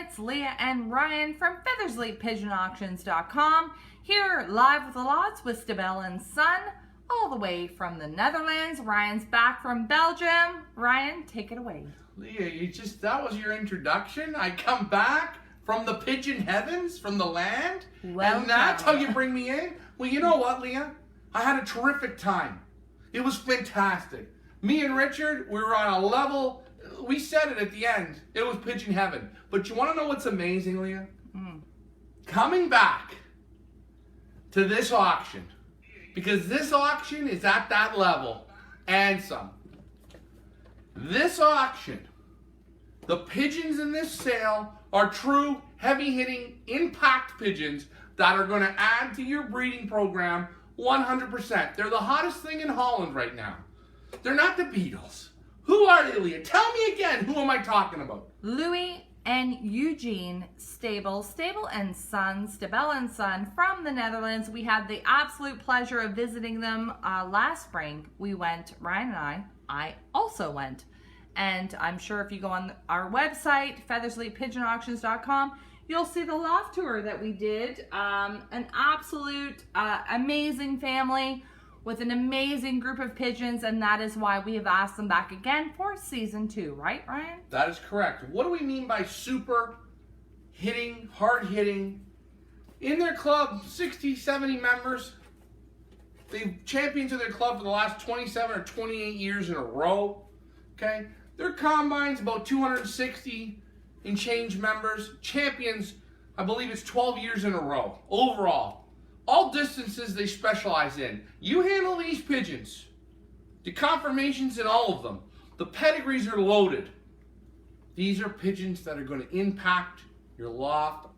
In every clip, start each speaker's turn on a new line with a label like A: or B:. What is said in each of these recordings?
A: it's Leah and Ryan from FeathersleepPigeonAuctions.com, here live with the lots with Stabel and Son, all the way from the Netherlands. Ryan's back from Belgium. Ryan, take it away.
B: Leah, that was your introduction? I come back from the pigeon heavens, from the land?
A: Well,
B: and that's how you bring me in? Well, you know what, Leah? I had a terrific time. It was fantastic. Me and Richard, we were on a level. We said it at the end. It was pigeon heaven. But you want to know what's amazing, Leah? Coming back to this auction, because this auction is at that level and some. This auction, the pigeons in this sale are true heavy-hitting impact pigeons that are going to add to your breeding program 100%. They're the hottest thing in Holland right now. They're not the Beatles. Who are they, Leah? Tell me again, who am I talking about?
A: Louis and Eugene Stabel, Stabel and Son from the Netherlands. We had the absolute pleasure of visiting them last spring. We went, Ryan and I also went. And I'm sure if you go on our website, FeathersleepPigeonAuctions.com, you'll see the loft tour that we did. An absolute amazing family with an amazing group of pigeons, and that is why we have asked them back again for season 2, right, Ryan?
B: That is correct. What do we mean by super hitting, hard hitting? In their club, 60, 70 members. They've champions of their club for the last 27 or 28 years in a row. Okay? Their combine's about 260 and change members. Champions, I believe it's 12 years in a row, overall. All distances they specialize in. You handle these pigeons. The conformations in all of them. The pedigrees are loaded. These are pigeons that are going to impact your loft.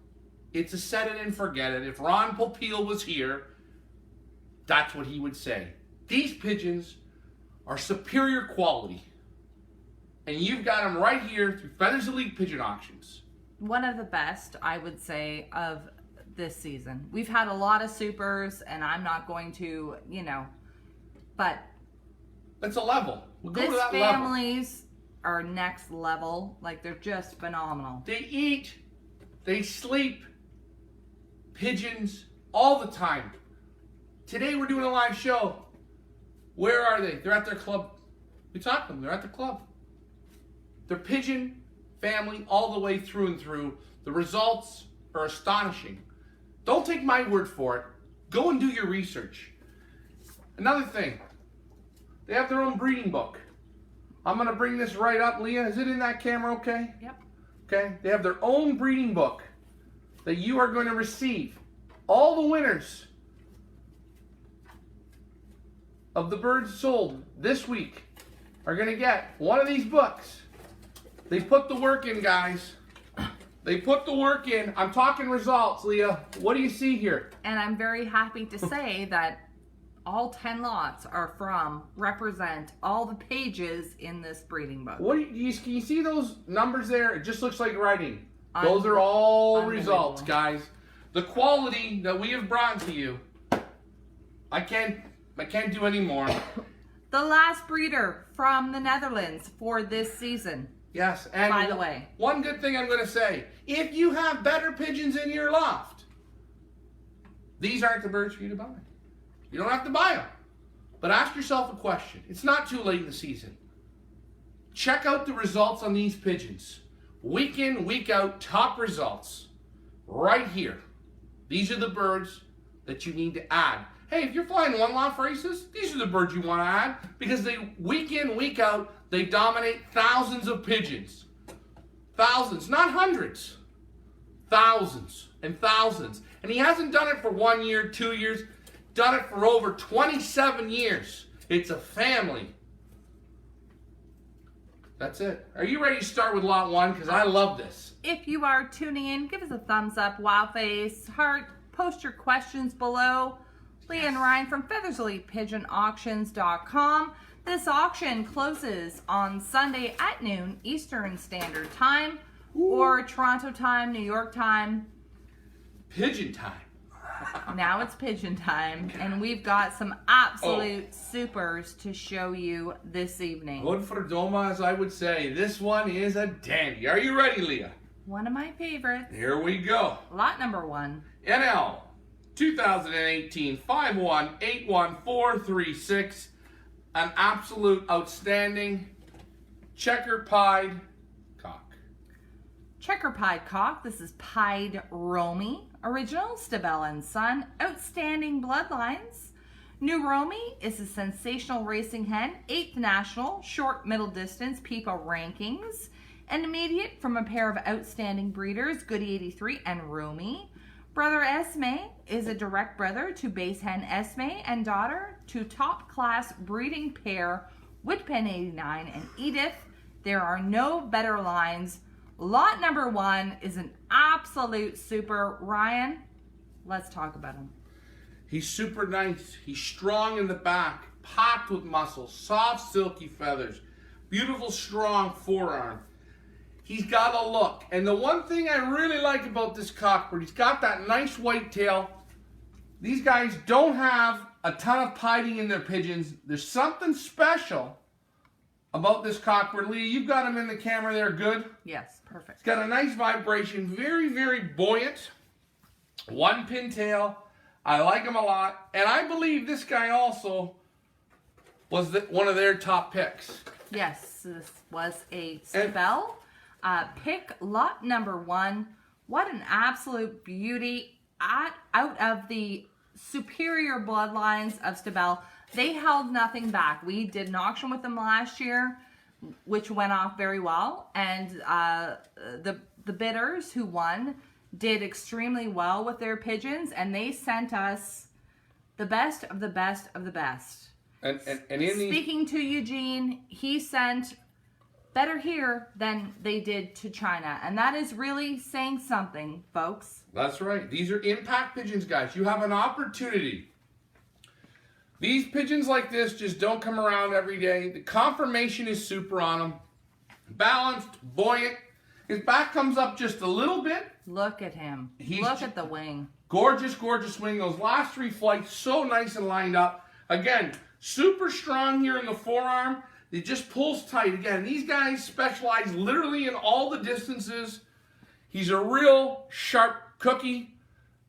B: It's a set it and forget it. If Ron Popeil was here, that's what he would say. These pigeons are superior quality. And you've got them right here through Feathers Elite Pigeon Auctions.
A: One of the best, I would say, of this season. We've had a lot of supers, and I'm not going to, but
B: it's a level. We'll go to that
A: this families are next level. Like, they're just phenomenal.
B: They eat, they sleep pigeons all the time. Today we're doing a live show. Where are they? They're at their club. We talked to them. They're at the club. They're pigeon family all the way through and through. The results are astonishing. Don't take my word for it. Go and do your research. Another thing, they have their own breeding book. I'm going to bring this right up, Leah. Is it in that camera okay?
A: Yep.
B: Okay. They have their own breeding book that you are going to receive. All the winners of the birds sold this week are going to get one of these books. They put the work in, guys. They put the work in. I'm talking results, Leah. What do you see here?
A: And I'm very happy to say that all 10 lots represent all the pages in this breeding book.
B: Can you see those numbers there? It just looks like writing. Those are all results, guys. The quality that we have brought to you, I can't do any more.
A: The last breeder from the Netherlands for this season.
B: Yes, and
A: by the way,
B: one good thing I'm going to say, if you have better pigeons in your loft, these aren't the birds for you to buy. You don't have to buy them. But ask yourself a question. It's not too late in the season. Check out the results on these pigeons. Week in, week out, top results. Right here. These are the birds that you need to add. Hey, if you're flying one loft races, these are the birds you want to add because they week in, week out, they dominate thousands of pigeons. Thousands, not hundreds. Thousands and thousands. And he hasn't done it for 1 year, 2 years, done it for over 27 years. It's a family. That's it. Are you ready to start with lot 1? Because I love this.
A: If you are tuning in, give us a thumbs up, wow face, heart, post your questions below. Leah and Ryan from FeathersleepPigeonAuctions.com. This auction closes on Sunday at noon Eastern Standard Time or Toronto time, New York time.
B: Pigeon time.
A: Now it's pigeon time, and we've got some absolute supers to show you this evening.
B: Good for Doma, as I would say. This one is a dandy. Are you ready, Leah?
A: One of my favorites.
B: Here we go.
A: Lot number 1.
B: NL 2018 5181436. An absolute outstanding checker pied cock.
A: Checker pied cock. This is pied Romy. Original Stabel and Son. Outstanding bloodlines. New Romy is a sensational racing hen. 8th national short middle distance PIPA rankings. And immediate from a pair of outstanding breeders, Goody 83 and Romy. Brother Esme is a direct brother to base hen Esme and daughter to top class breeding pair Woodpen 89 and Edith. There are no better lines. Lot number 1 is an absolute super. Ryan, let's talk about him.
B: He's super nice. He's strong in the back, packed with muscle, soft silky feathers, beautiful strong forearm. He's got a look. And the one thing I really like about this cockbird, he's got that nice white tail. These guys don't have a ton of piding in their pigeons. There's something special about this cockbird. Leah, you've got him in the camera there, good?
A: Yes, perfect.
B: It's got a nice vibration, very, very buoyant. One pin tail. I like him a lot. And I believe this guy also was one of their top picks.
A: Yes, this was a Stabel pick. Lot number 1. What an absolute beauty. Out of the superior bloodlines of Stabel. They held nothing back. We did an auction with them last year, which went off very well. And the bidders who won did extremely well with their pigeons. And they sent us the best of the best of the best.
B: And in
A: Speaking to Eugene, he sent better here than they did to China. And that is really saying something, folks.
B: That's right. These are impact pigeons, guys. You have an opportunity. These pigeons like this just don't come around every day. The conformation is super on them. Balanced, buoyant. His back comes up just a little bit.
A: Look at him. Look at the wing.
B: Gorgeous, gorgeous wing. Those last 3 flights, so nice and lined up. Again, super strong here in the forearm. It just pulls tight. Again, these guys specialize literally in all the distances. He's a real sharp cookie.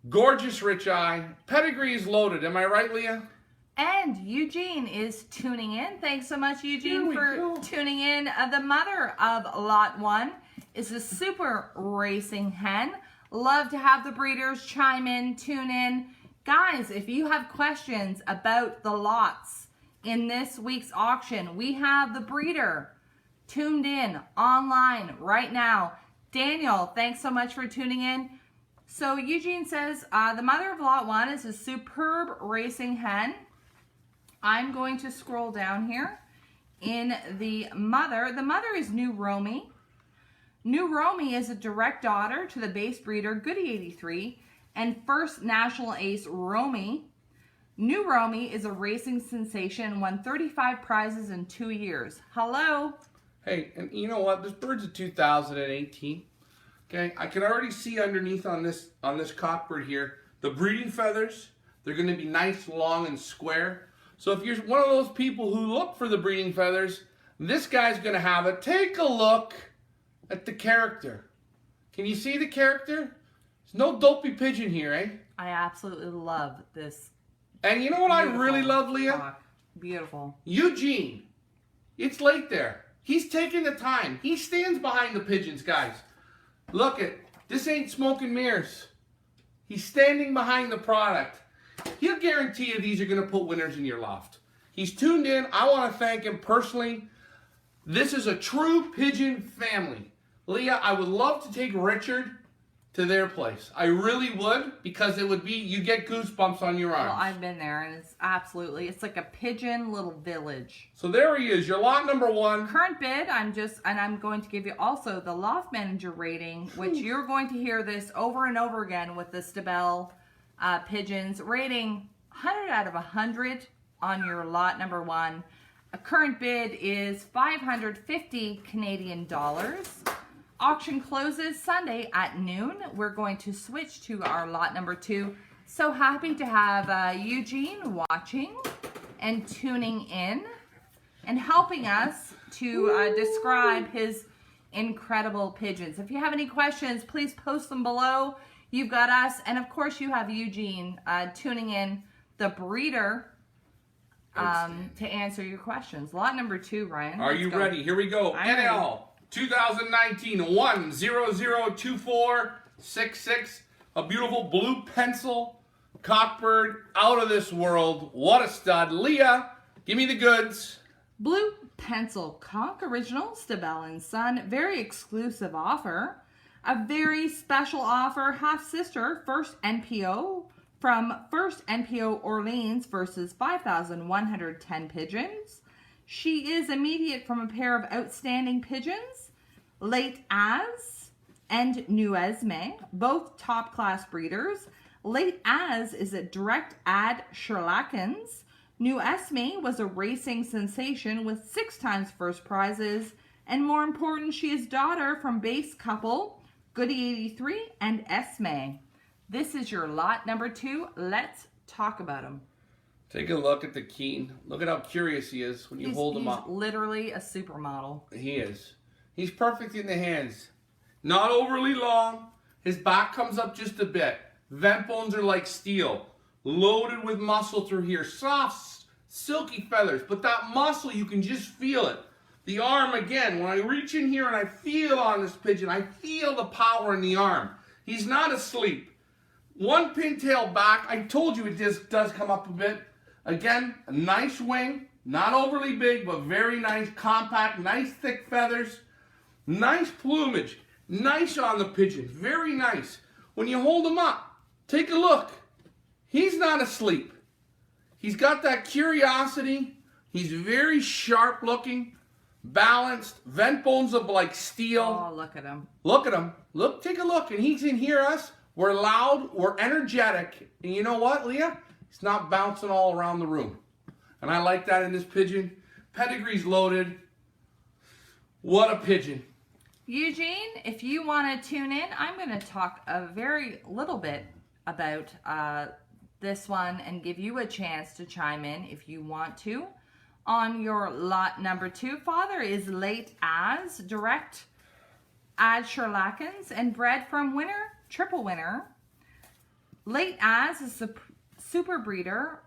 B: Gorgeous rich eye. Pedigree is loaded. Am I right, Leah?
A: And Eugene is tuning in. Thanks so much, Eugene, for tuning in. The mother of Lot 1 is a super racing hen. Love to have the breeders chime in, tune in. Guys, if you have questions about the lots in this week's auction, we have the breeder tuned in online right now. Daniel, thanks so much for tuning in. So Eugene says, the mother of Lot 1 is a superb racing hen. I'm going to scroll down here. In the mother is New Romy. New Romy is a direct daughter to the base breeder Goody 83 and first national ace Romy. New Romy is a racing sensation, won 35 prizes in 2 years. Hello.
B: Hey, and you know what? This bird's a 2018. Okay, I can already see underneath on this cockbird here, the breeding feathers. They're going to be nice, long, and square. So if you're one of those people who look for the breeding feathers, this guy's going to have it. Take a look at the character. Can you see the character? There's no dopey pigeon here, eh?
A: I absolutely love this.
B: And you know what I really love, Leah?
A: Cock. Beautiful.
B: Eugene. It's late there. He's taking the time. He stands behind the pigeons, guys. Look it. This ain't smoke and mirrors. He's standing behind the product. He'll guarantee you these are going to put winners in your loft. He's tuned in. I want to thank him personally. This is a true pigeon family. Leah, I would love to take Richard to their place. I really would, because it would be, you get goosebumps on your arms.
A: Well, I've been there, and it's like a pigeon little village.
B: So there he is, your lot number 1.
A: Current bid, I'm going to give you also the loft manager rating, which you're going to hear this over and over again with the Stabel pigeons, rating 100 out of 100 on your lot number 1. A current bid is 550 Canadian dollars. Auction closes Sunday at noon. We're going to switch to our lot number 2. So happy to have Eugene watching and tuning in and helping us to describe his incredible pigeons. If you have any questions, please post them below. You've got us, and of course you have Eugene tuning in, the breeder, to answer your questions. Lot number 2, Ryan.
B: Are you ready? Here we go.
A: I'm
B: NL 2019 1002466. A beautiful blue pencil cockbird, out of this world. What a stud. Leah, give me the goods.
A: Blue pencil conch original, Stabel and Son. Very exclusive offer. A very special offer, half-sister, first NPO from First NPO Orleans versus 5,110 pigeons. She is immediate from a pair of outstanding pigeons, Late Az and New Esme, both top-class breeders. Late Az is a direct ad Sherlackens. New Esme was a racing sensation with 6 times first prizes, and more important, she is daughter from base couple Goody 83 and Esme. This is your lot number 2. Let's talk about him.
B: Take a look at the Keen. Look at how curious he is when you hold him up.
A: He's literally a supermodel.
B: He is. He's perfect in the hands. Not overly long. His back comes up just a bit. Vent bones are like steel. Loaded with muscle through here. Soft, silky feathers. But that muscle, you can just feel it. The arm, again, when I reach in here and I feel on this pigeon, I feel the power in the arm. He's not asleep. One pintail back. I told you it just does come up a bit. Again, a nice wing. Not overly big, but very nice, compact, nice thick feathers. Nice plumage. Nice on the pigeon. Very nice. When you hold him up, take a look. He's not asleep. He's got that curiosity. He's very sharp looking. Balanced, vent bones up like steel.
A: Oh, look at him.
B: Look at him. Look, take a look. And he can hear us. We're loud. We're energetic. And you know what, Leah? He's not bouncing all around the room. And I like that in this pigeon. Pedigree's loaded. What a pigeon.
A: Eugene, if you want to tune in, I'm going to talk a very little bit about this one and give you a chance to chime in if you want to. On your lot number 2, father is Late Az, direct ad Sherlackens, and bred from winner, triple winner. Late Az is a super breeder.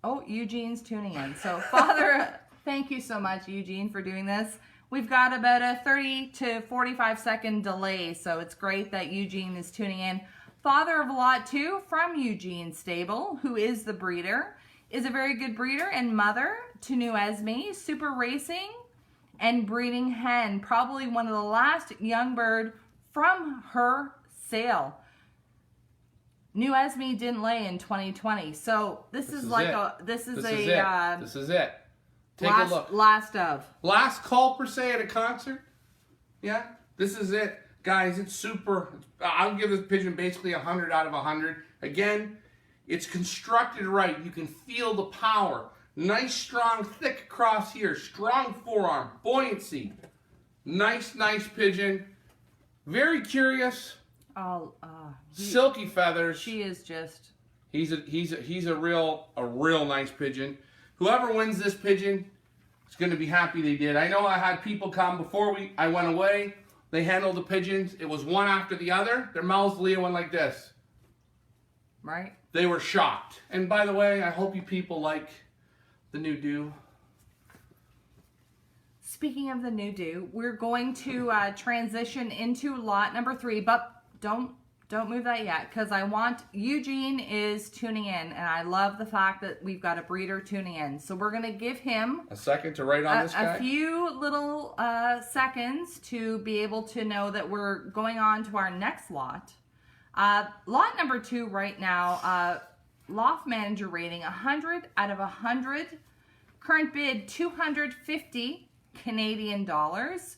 A: Oh, Eugene's tuning in. So father, thank you so much, Eugene, for doing this. We've got about a 30 to 45 second delay, so it's great that Eugene is tuning in. Father of lot 2 from Eugene Stabel, who is the breeder, is a very good breeder and mother to New Esme, super racing and breeding hen, probably one of the last young bird from her sale. New Esme didn't lay in 2020, so this is like it. This is it. Take a look. Last call per se at a concert. Yeah, this is it, guys. It's super. I'll give this pigeon basically 100 out of 100. Again, it's constructed right. You can feel the power. Nice, strong, thick across here. Strong forearm. Buoyancy. Nice pigeon. Very curious. Silky feathers. She is just.
B: He's a real nice pigeon. Whoever wins this pigeon is going to be happy they did. I know I had people come before I went away. They handled the pigeons. It was one after the other. Their mouths, Leah, went like this.
A: Right.
B: They were shocked. And by the way, I hope you people like the new do.
A: Speaking of the new do, we're going to transition into lot number 3, but don't move that yet, because I want Eugene is tuning in, and I love the fact that we've got a breeder tuning in. So we're going to give him
B: a second to write on this guy.
A: A few little seconds to be able to know that we're going on to our next lot. Lot number 2 right now, loft manager rating 100 out of 100. Current bid 250 Canadian dollars.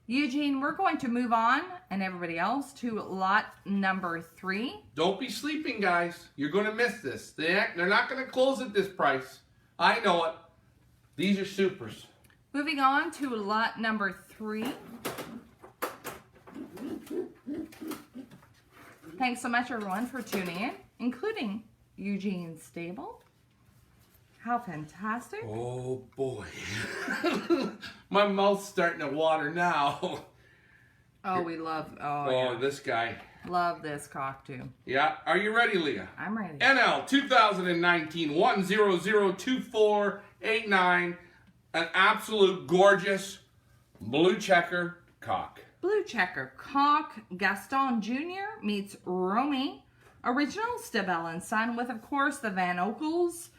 A: Eugene, we're going to move on, and everybody else, to lot number 3.
B: Don't be sleeping, guys. You're going to miss this. They're not going to close at this price. I know it. These are supers.
A: Moving on to lot number 3. Thanks so much, everyone, for tuning in, including Eugene Stabel. How fantastic.
B: Oh boy. My mouth's starting to water now.
A: Oh, we love,
B: This guy.
A: Love this cocktail.
B: Yeah. Are you ready, Leah?
A: I'm ready.
B: NL 2019 1002489. An absolute gorgeous blue checker cock.
A: Blue checker cock. Gaston Jr. meets Romy. Original Stabel and Son with, of course, the Van Ockels.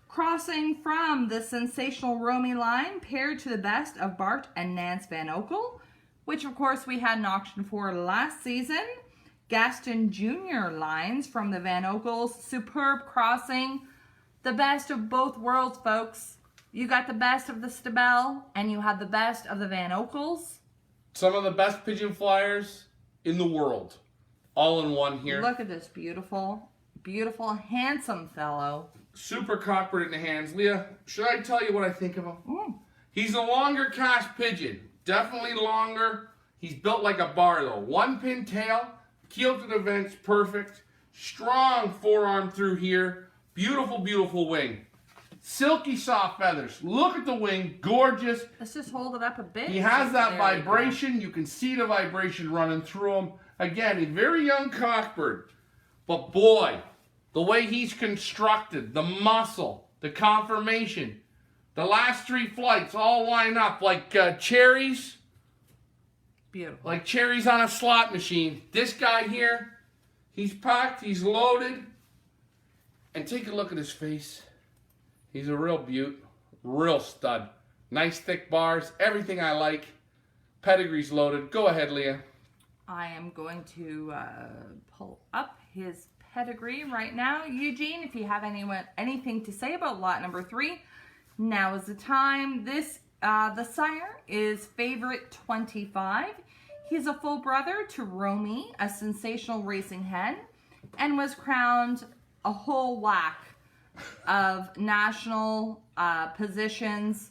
A: Crossing from the sensational Romy line, paired to the best of Bart and Nance Van Ockel, which of course we had an auction for last season. Gaston Jr. lines from the Van Ockels. Superb crossing. The best of both worlds, folks. You got the best of the Stabel, and you have the best of the Van Ockels.
B: Some of the best pigeon flyers in the world. All in one here.
A: Look at this beautiful, beautiful, handsome fellow.
B: Super cockbird in the hands. Leah, should I tell you what I think of him? He's a longer cast pigeon. Definitely longer. He's built like a bar though. One pin tail. Keel to the vents, perfect. Strong forearm through here. Beautiful, beautiful wing. Silky soft feathers. Look at the wing. Gorgeous.
A: Let's just hold it up a bit.
B: He has that vibration. You can see the vibration running through him. Again, a very young cockbird. But boy, the way he's constructed, the muscle, the conformation, the last three flights all line up like cherries.
A: Beautiful.
B: Like cherries on a slot machine. This guy here, he's packed, he's loaded. And take a look at his face. He's a real beaut, real stud. Nice thick bars, everything I like. Pedigree's loaded. Go ahead, Leah.
A: I am going to pull up his pedigree right now. Eugene, if you have anything to say about lot number 3, now is the time. This the sire is favorite 25. He's a full brother to Romy, a sensational racing hen, and was crowned a whole whack of national positions.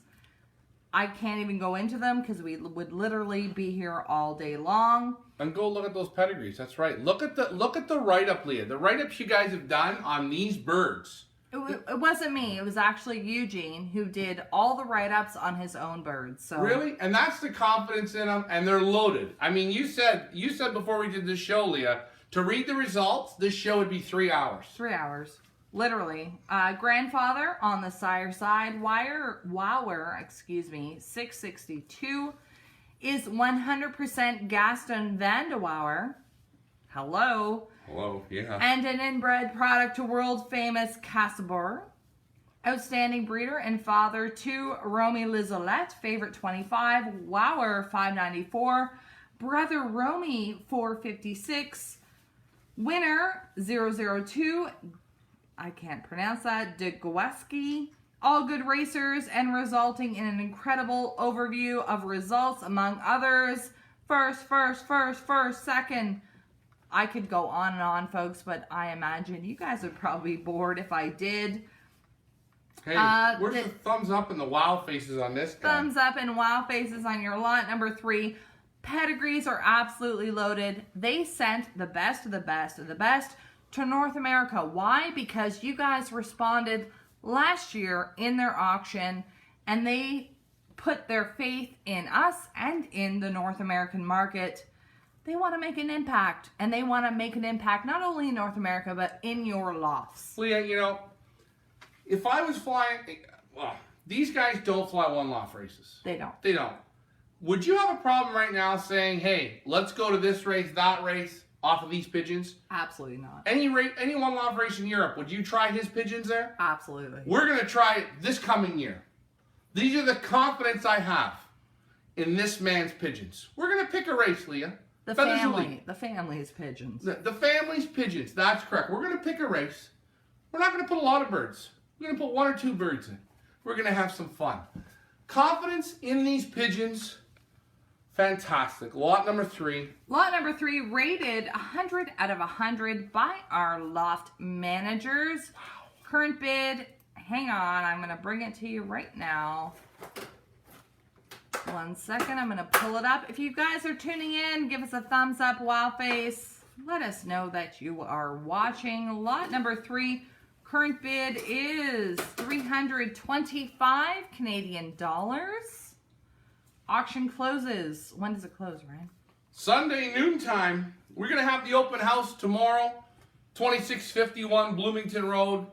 A: I can't even go into them because we would literally be here all day long.
B: And go look at those pedigrees. That's right. Look at the write-up, Leah. The write-ups you guys have done on these birds.
A: It wasn't me. It was actually Eugene who did all the write-ups on his own birds. So
B: really? And that's the confidence in them, and they're loaded. I mean, you said before we did this show, Leah, to read the results, this show would be 3 hours.
A: 3 hours. Literally. Grandfather on the sire side, Wower, 662, is 100% Gaston Van de Wouwer. Hello.
B: Hello, yeah.
A: And an inbred product to world famous Cassabur. Outstanding breeder and father to Romy Lizolette, favorite 25, Wower 594, brother Romy 456, winner 002, I can't pronounce that, De Gweski. All good racers and resulting in an incredible overview of results among others. First, second. I could go on and on, folks, but I imagine you guys would probably be bored if I did.
B: Hey, where's the thumbs up and the wow faces on this guy?
A: Thumbs up and wow faces on your lot number 3. Pedigrees are absolutely loaded. They sent the best of the best of the best to North America. Why? Because you guys responded last year in their auction, and they put their faith in us and in the North American market. They want to make an impact, and they want to make an impact not only in North America, but in your lofts.
B: Leah, you know, if I was flying, well, these guys don't fly one loft races.
A: They don't.
B: They don't. Would you have a problem right now saying, hey, let's go to this race, that race, off of these pigeons?
A: Absolutely not.
B: Any one loft race in Europe, would you try his pigeons there?
A: Absolutely.
B: We're going to try it this coming year. These are the confidence I have in this man's pigeons. We're going to pick a race, Leah.
A: The family's pigeons.
B: The family's pigeons, that's correct. We're going to pick a race. We're not going to put a lot of birds. We're going to put 1 or 2 birds in. We're going to have some fun. Confidence in these pigeons, fantastic. Lot number 3.
A: Lot number 3 rated 100 out of 100 by our loft managers. Wow. Current bid, hang on, I'm going to bring it to you right now. 1 second, I'm going to pull it up. If you guys are tuning in, give us a thumbs up, wow face. Let us know that you are watching. Lot number 3, Current bid is 325 Canadian dollars. Auction closes. When does it close, Ryan?
B: Sunday noontime. We're going to have the open house tomorrow, 2651 Bloomington Road,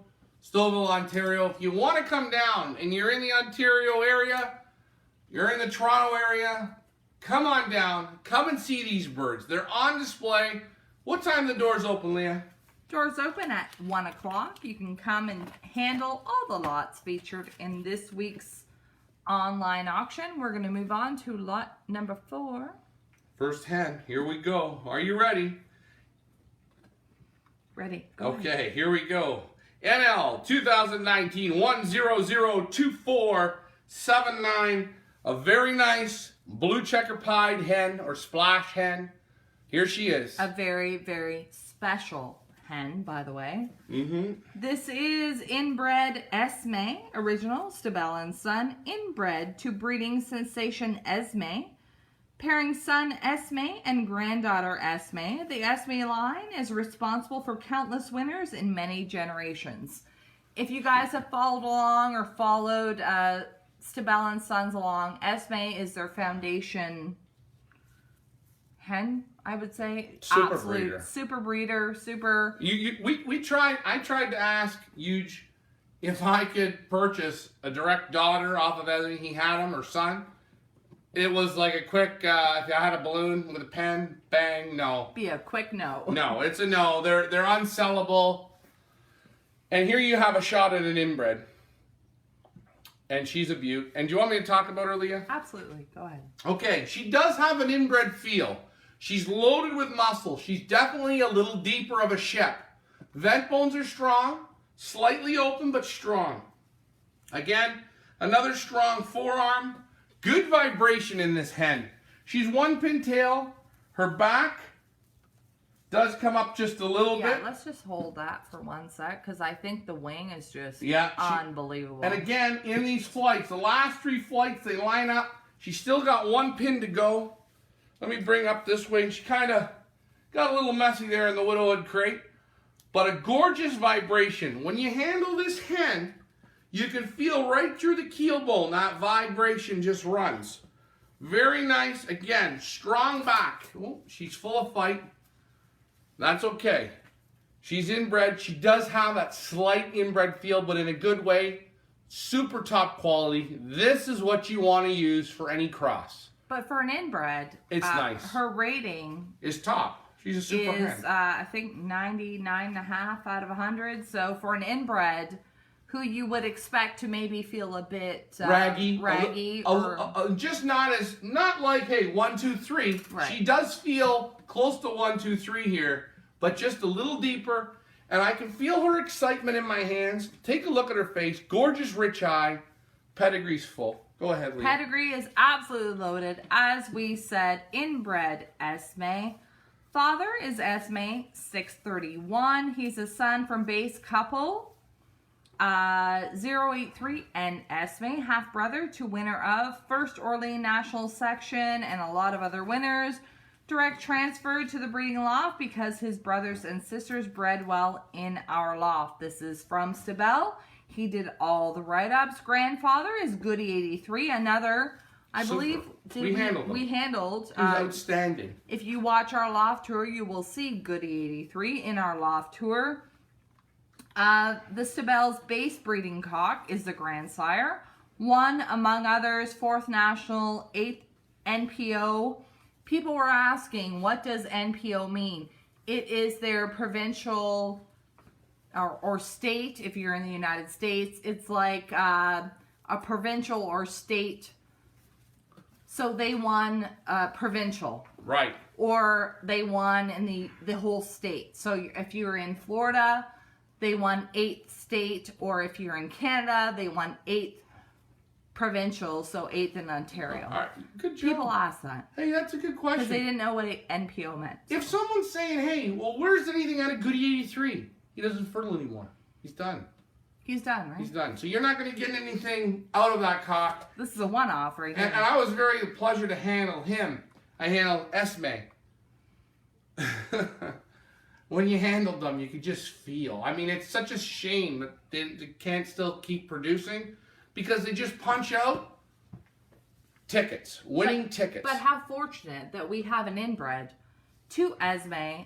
B: Stabel, Ontario. If you want to come down and you're in the Ontario area, you're in the Toronto area, come on down. Come and see these birds. They're on display. What time the doors open, Leah?
A: Doors open at 1 o'clock. You can come and handle all the lots featured in this week's online auction. We're going to move on to lot number 4.
B: First hen. Here we go. Are you ready?
A: Ready. Go
B: Okay,
A: ahead.
B: here we go. NL 2019 1002479. A very nice blue checker pied hen or splash hen. Here she is.
A: A very, very special hen, by the way.
B: Mm-hmm.
A: This is inbred Esme, original Stabel and Son, inbred to breeding sensation Esme. Pairing son Esme and granddaughter Esme, the Esme line is responsible for countless winners in many generations. If you guys have followed along or followed Stabel and Sons along, Esme is their foundation hen, I would say.
B: Super
A: Absolute
B: breeder.
A: super breeder, super.
B: I tried to ask Huge if I could purchase a direct daughter off of Esme. He had him or son. It was like a quick, if I had a balloon with a pen, bang, no.
A: Be a quick no.
B: No, it's a no. They're unsellable. And here you have a shot at an inbred. And she's a beaut. And do you want me to talk about her, Leah?
A: Absolutely. Go ahead.
B: Okay, she does have an inbred feel. She's loaded with muscle. She's definitely a little deeper of a shep. Vent bones are strong, slightly open but strong. Again, another strong forearm. Good vibration in this hen. She's one pin tail. Her back does come up just a little
A: Yeah,
B: bit.
A: let's just hold that for 1 sec, because I think the wing is just
B: Yeah,
A: unbelievable.
B: And again, in these flights, the last 3 flights, they line up. She's still got one pin to go. Let me bring up this wing. She kind of got a little messy there in the widowhood crate. But a gorgeous vibration. When you handle this hen, you can feel right through the keel bone. That vibration just runs. Very nice. Again, strong back. Oh, she's full of fight. That's okay. She's inbred. She does have that slight inbred feel, but in a good way. Super top quality. This is what you want to use for any cross.
A: But for an inbred,
B: It's nice.
A: Her rating
B: Is top. She's a super
A: is,
B: hen.
A: I think, 99.5 out of 100. So for an inbred, who you would expect to maybe feel a bit
B: Raggy. Just not like, hey, 1, 2, 3.
A: Right.
B: She does feel close to 1, 2, 3 here, but just a little deeper. And I can feel her excitement in my hands. Take a look at her face. Gorgeous rich eye. Pedigree's full. Go ahead, Leah.
A: Pedigree is absolutely loaded. As we said, inbred Esme. Father is Esme, 631. He's a son from base couple. 083 and Esme, half brother to winner of First Orleans National Section and a lot of other winners. Direct transfer to the breeding loft because his brothers and sisters bred well in our loft. This is from Stabel. He did all the write-ups. Grandfather is Goody 83, another, I
B: Super.
A: believe,
B: We handled him.
A: we handled.
B: He's outstanding.
A: If you watch our loft tour, you will see Goody 83 in our loft tour. The Stabel's base breeding cock is the grandsire. Won, among others, 4th National, 8th NPO. People were asking, what does NPO mean? It is their provincial or state, if you're in the United States. It's like a provincial or state. So they won provincial.
B: Right.
A: Or they won in the whole state. So if you're in Florida, they won 8th state, or if you're in Canada, they won 8th provincial, so 8th in Ontario.
B: All right. Good job.
A: People ask that
B: Hey, that's a good question.
A: because they didn't know what NPO meant.
B: If someone's saying, hey, well, where's anything out of Goody 83? He doesn't fertile anymore. He's done.
A: He's done, right?
B: He's done. So you're not going to get anything out of that cock.
A: This is a one-off right
B: And
A: here.
B: I was very pleasure to handle him. I handled Esme. when you handled them, you could just feel. I mean, it's such a shame that they can't still keep producing because they just punch out tickets, winning tickets.
A: But how fortunate that we have an inbred to Esme.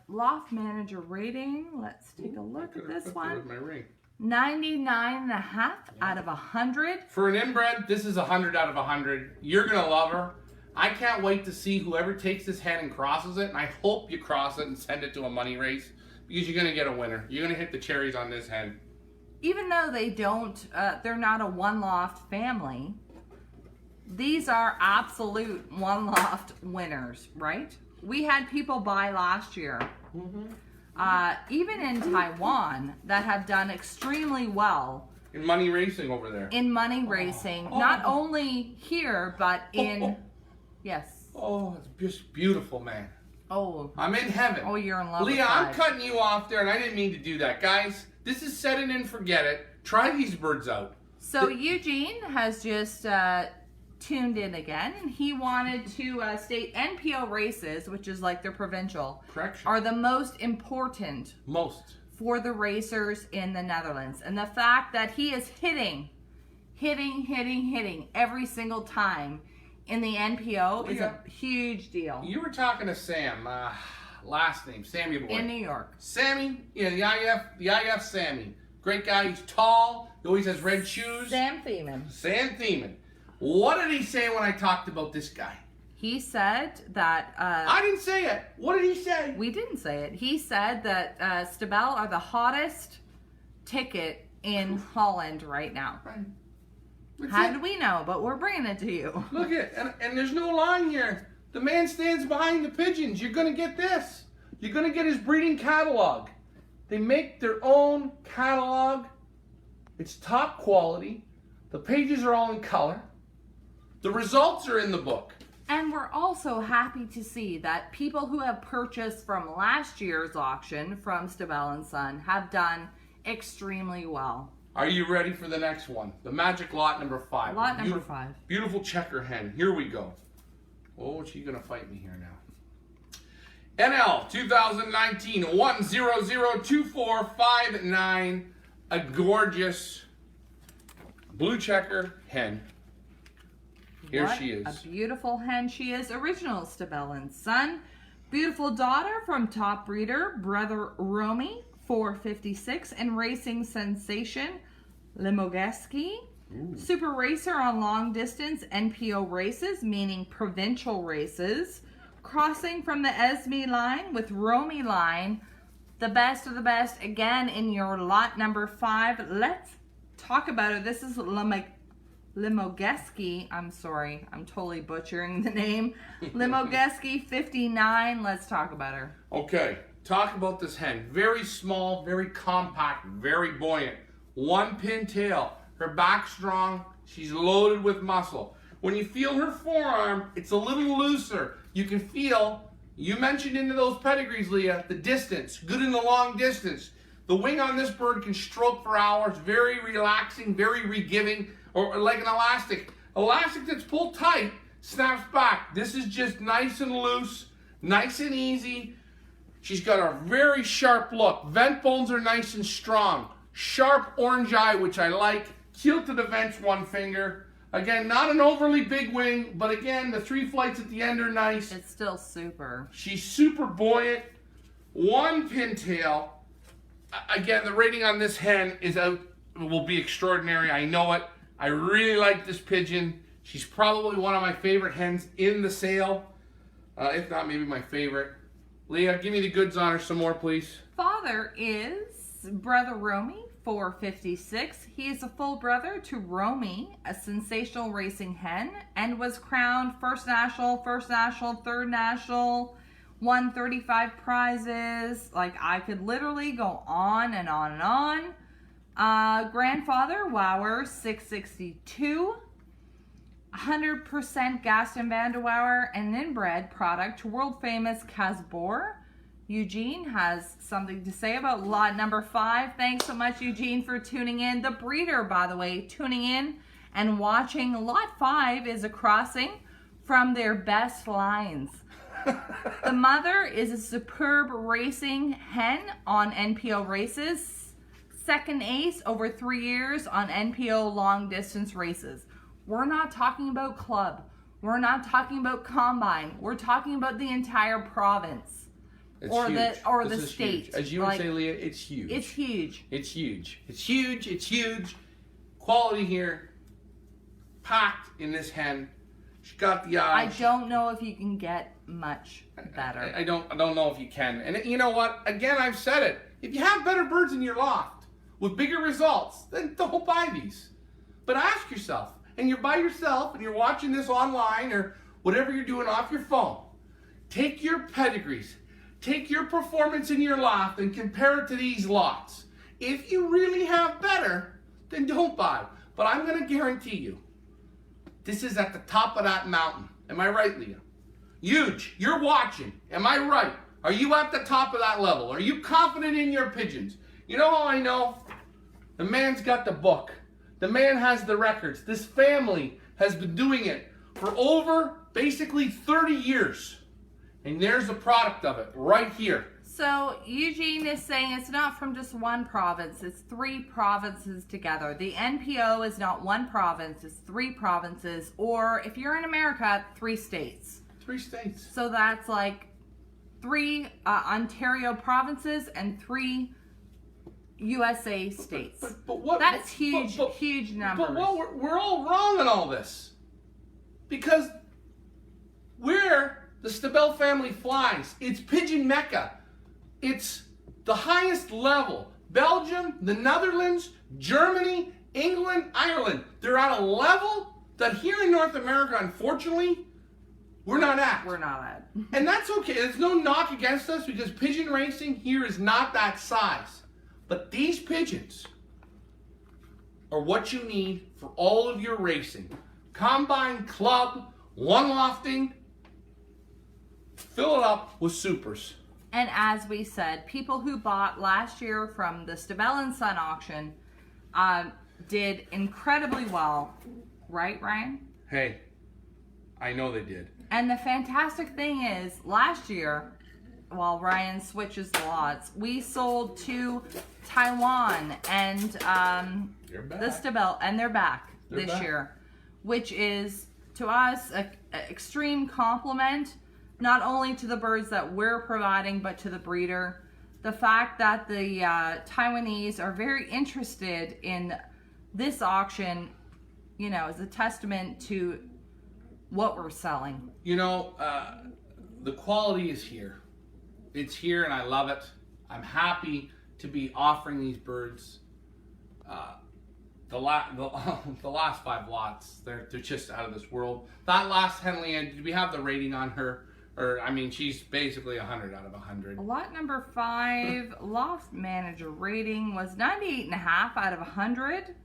A: Loft manager rating. Let's take a look at this one.
B: My ring.
A: 99.5 out of 100.
B: For an inbred, this is 100 out of 100. You're gonna love her. I can't wait to see whoever takes this hen and crosses it, and I hope you cross it and send it to a money race because you're gonna get a winner. You're gonna hit the cherries on this hen.
A: Even though they don't, they're not a one loft family. These are absolute one loft winners, right? We had people buy last year, even in Taiwan, that have done extremely well.
B: In money racing over there.
A: In money racing, not only here, but in, yes.
B: Oh, it's just beautiful, man.
A: Oh.
B: I'm in heaven.
A: Oh, you're in love
B: Leah,
A: with
B: I'm
A: five.
B: cutting you off there, and I didn't mean to do that. Guys, this is set it and forget it. Try these birds out.
A: So Eugene has just tuned in again, and he wanted to state NPO races, which is like their provincial,
B: Correction.
A: are the most important
B: Most.
A: for the racers in the Netherlands. And the fact that he is hitting every single time in the NPO is a huge deal.
B: You were talking to Sam, last name, Sammy boy.
A: In New York.
B: Sammy, the IF Sammy. Great guy, he's tall, he always has red shoes.
A: Sam Thiemann.
B: Sam Thiemann. What did he say when I talked about this guy?
A: He said that...
B: I didn't say it. What did he say?
A: We didn't say it. He said that Stabel are the hottest ticket in Holland right now.
B: That's
A: How
B: it.
A: did we know? But we're bringing it to you.
B: Look at and there's no line here. The man stands behind the pigeons. You're going to get this. You're going to get his breeding catalog. They make their own catalog. It's top quality. The pages are all in color. The results are in the book.
A: And we're also happy to see that people who have purchased from last year's auction from Stabel and Son have done extremely well.
B: Are you ready for the next one? The magic lot number 5.
A: Lot number 5.
B: Beautiful checker hen. Here we go. Oh, she's going to fight me here now. NL 2019 1002459. A gorgeous blue checker hen. Here she is.
A: A beautiful hen she is. Original Stabel and Son. Beautiful daughter from top breeder, Brother Romy, 456, and racing sensation, Limogeski. Super racer on long distance NPO races, meaning provincial races. Crossing from the Esme line with Romy line. The best of the best, again, in your lot number 5. Let's talk about it. This is Limogeski. I'm sorry, I'm totally butchering the name. Limogeski 59. Let's talk about her.
B: Okay, talk about this hen. Very small, very compact, very buoyant. One pin tail. Her back strong. She's loaded with muscle. When you feel her forearm, it's a little looser. You can feel, you mentioned into those pedigrees, Leah, the distance. Good in the long distance. The wing on this bird can stroke for hours. Very relaxing, very re-giving. Or like an elastic. Elastic that's pulled tight snaps back. This is just nice and loose, nice and easy. She's got a very sharp look. Vent bones are nice and strong. Sharp orange eye, which I like. Keel to the vents, one finger. Again, not an overly big wing, but again, the 3 flights at the end are nice.
A: It's still super.
B: She's super buoyant. One pintail. Again, the rating on this hen will be extraordinary. I know it. I really like this pigeon. She's probably one of my favorite hens in the sale. If not, maybe my favorite. Leah, give me the goods on her some more, please.
A: Father is Brother Romy, 456. He is a full brother to Romy, a sensational racing hen, and was crowned first national, third national, won 35 prizes. Like, I could literally go on and on and on. Grandfather, Wauer, 662. 100% Gaston Van de Wauer, and inbred product to world famous Casbor. Eugene has something to say about lot number 5. Thanks so much, Eugene, for tuning in. The breeder, by the way, tuning in and watching. Lot 5 is a crossing from their best lines. The mother is a superb racing hen on NPO races. Second ace over 3 years on NPO long distance races. We're not talking about club. We're not talking about combine. We're talking about the entire province.
B: It's
A: or
B: huge.
A: the
B: Is
A: state.
B: huge. As you would say, Leah, it's huge.
A: It's huge.
B: It's huge. It's huge. It's huge. Quality here. Packed in this hen. She got the eyes.
A: I don't know if you can get much better.
B: I don't know if you can. And you know what? Again, I've said it. If you have better birds in your loft with bigger results, then don't buy these. But ask yourself, and you're by yourself and you're watching this online or whatever you're doing off your phone, take your pedigrees, take your performance in your loft and compare it to these lots. If you really have better, then don't buy. But I'm going to guarantee you, this is at the top of that mountain. Am I right, Leah? Huge. You're watching. Am I right? Are you at the top of that level? Are you confident in your pigeons? You know how I know? The man's got the book. The man has the records. This family has been doing it for over basically 30 years. And there's a product of it right here.
A: So Eugene is saying it's not from just one province, it's 3 provinces together. The NPO is not one province, it's 3 provinces, or if you're in America, 3 states.
B: 3 states.
A: So that's like 3 Ontario provinces and 3 USA states.
B: But what?
A: That's huge, huge numbers.
B: But we're all wrong on all this. Because where the Stabel family flies, it's pigeon mecca. It's the highest level. Belgium, the Netherlands, Germany, England, Ireland. They're at a level that here in North America, unfortunately, we're not at.
A: We're not at.
B: And that's okay. There's no knock against us because pigeon racing here is not that size. But these pigeons are what you need for all of your racing. Combine, club, one lofting. Fill it up with supers.
A: And as we said, people who bought last year from the Stabel and Son auction did incredibly well. Right, Ryan?
B: Hey, I know they did.
A: And the fantastic thing is, last year, while Ryan switches the lots, we sold to Taiwan and the Stabel, and they're back this year, which is, to us, an extreme compliment. Not only to the birds that we're providing, but to the breeder. The fact that the Taiwanese are very interested in this auction, you know, is a testament to what we're selling.
B: You know, the quality is here. It's here and I love it. I'm happy to be offering these birds. The last 5 lots, they're just out of this world. That last Henley, did we have the rating on her? Or, I mean, she's basically 100 out of 100.
A: Lot number 5, loft manager rating was 98.5 out of 100.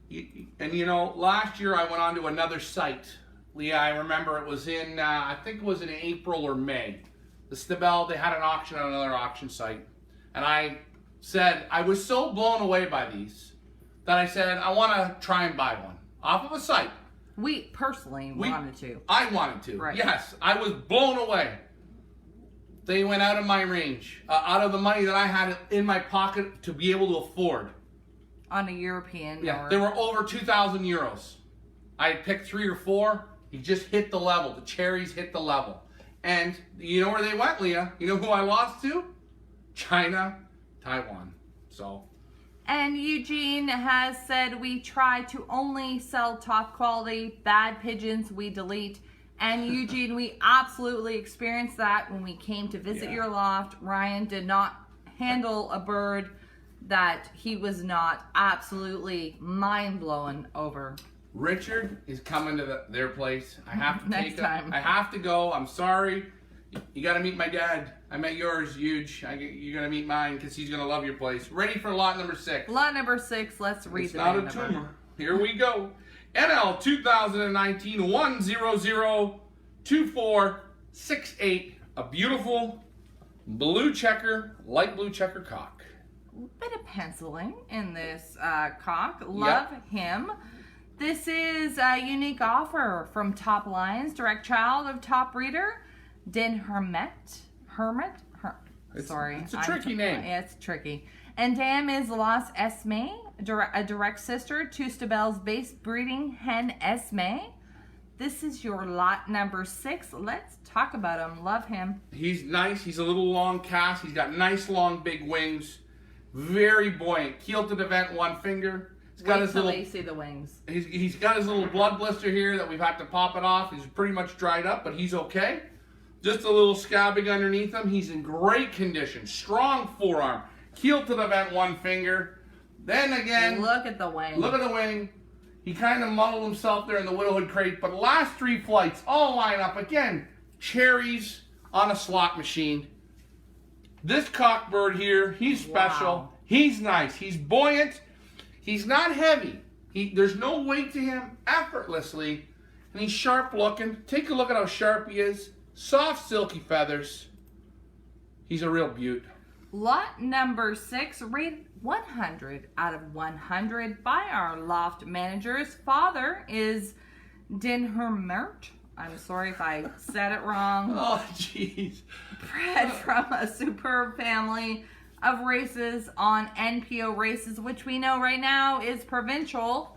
B: And you know, last year I went on to another site. Leah, I remember it was in, I think it was in April or May. The Stabel, they had an auction on another auction site. And I said, I was so blown away by these that I said, I want to try and buy one off of a site.
A: We personally wanted to.
B: I wanted to,
A: right.
B: Yes. I was blown away. They went out of my range, out of the money that I had in my pocket to be able to afford.
A: On a European.
B: Yeah, they were over 2,000 euros. I had picked 3 or 4. He just hit the level. The cherries hit the level. And you know where they went, Leah? You know who I lost to? China, Taiwan. So.
A: And Eugene has said we try to only sell top quality, bad pigeons we delete. And Eugene, we absolutely experienced that when we came to visit your loft. Ryan did not handle a bird that he was not absolutely mind-blown over.
B: Richard is coming to their place. I have to
A: Next time.
B: I have to go. I'm sorry. You got to meet my dad. I met yours, huge. You're going to meet mine because he's going to love your place. Ready for lot number 6.
A: Lot number 6. Let's read
B: it's
A: the
B: not a
A: number.
B: tumor. Here we go. NL 2019 1002468. A beautiful blue checker, light blue checker cock.
A: A bit of penciling in this cock. Love him. This is a unique offer from Top Lions, direct child of Top Breeder. Hermit. Sorry.
B: It's a tricky name.
A: Yeah, it's tricky. And Dam is Lost Esme, a direct sister to Stabel's base breeding hen Esme. This is your lot number 6. Let's talk about him. Love him.
B: He's nice. He's a little long cast. He's got nice long big wings. Very buoyant. Keel to the vent, one finger. He's got his little.
A: You see the wings.
B: He's got his little blood blister here that we've had to pop it off. He's pretty much dried up, but he's okay. Just a little scabbing underneath him. He's in great condition. Strong forearm. Keel to the vent, one finger. Then again,
A: look at the wing.
B: Look at the wing. He kind of muddled himself there in the widowhood crate, but last 3 flights all line up. Again, cherries on a slot machine. This cockbird here, he's special.
A: Wow.
B: He's nice. He's buoyant. He's not heavy. There's no weight to him, effortlessly. And he's sharp looking. Take a look at how sharp he is. Soft, silky feathers. He's a real beaut.
A: Lot number 6, rated 100 out of 100 by our loft managers. Father is Dinhermert. I'm sorry if I said it wrong.
B: Oh, jeez.
A: Bred from a superb family of races on NPO races, which we know right now is provincial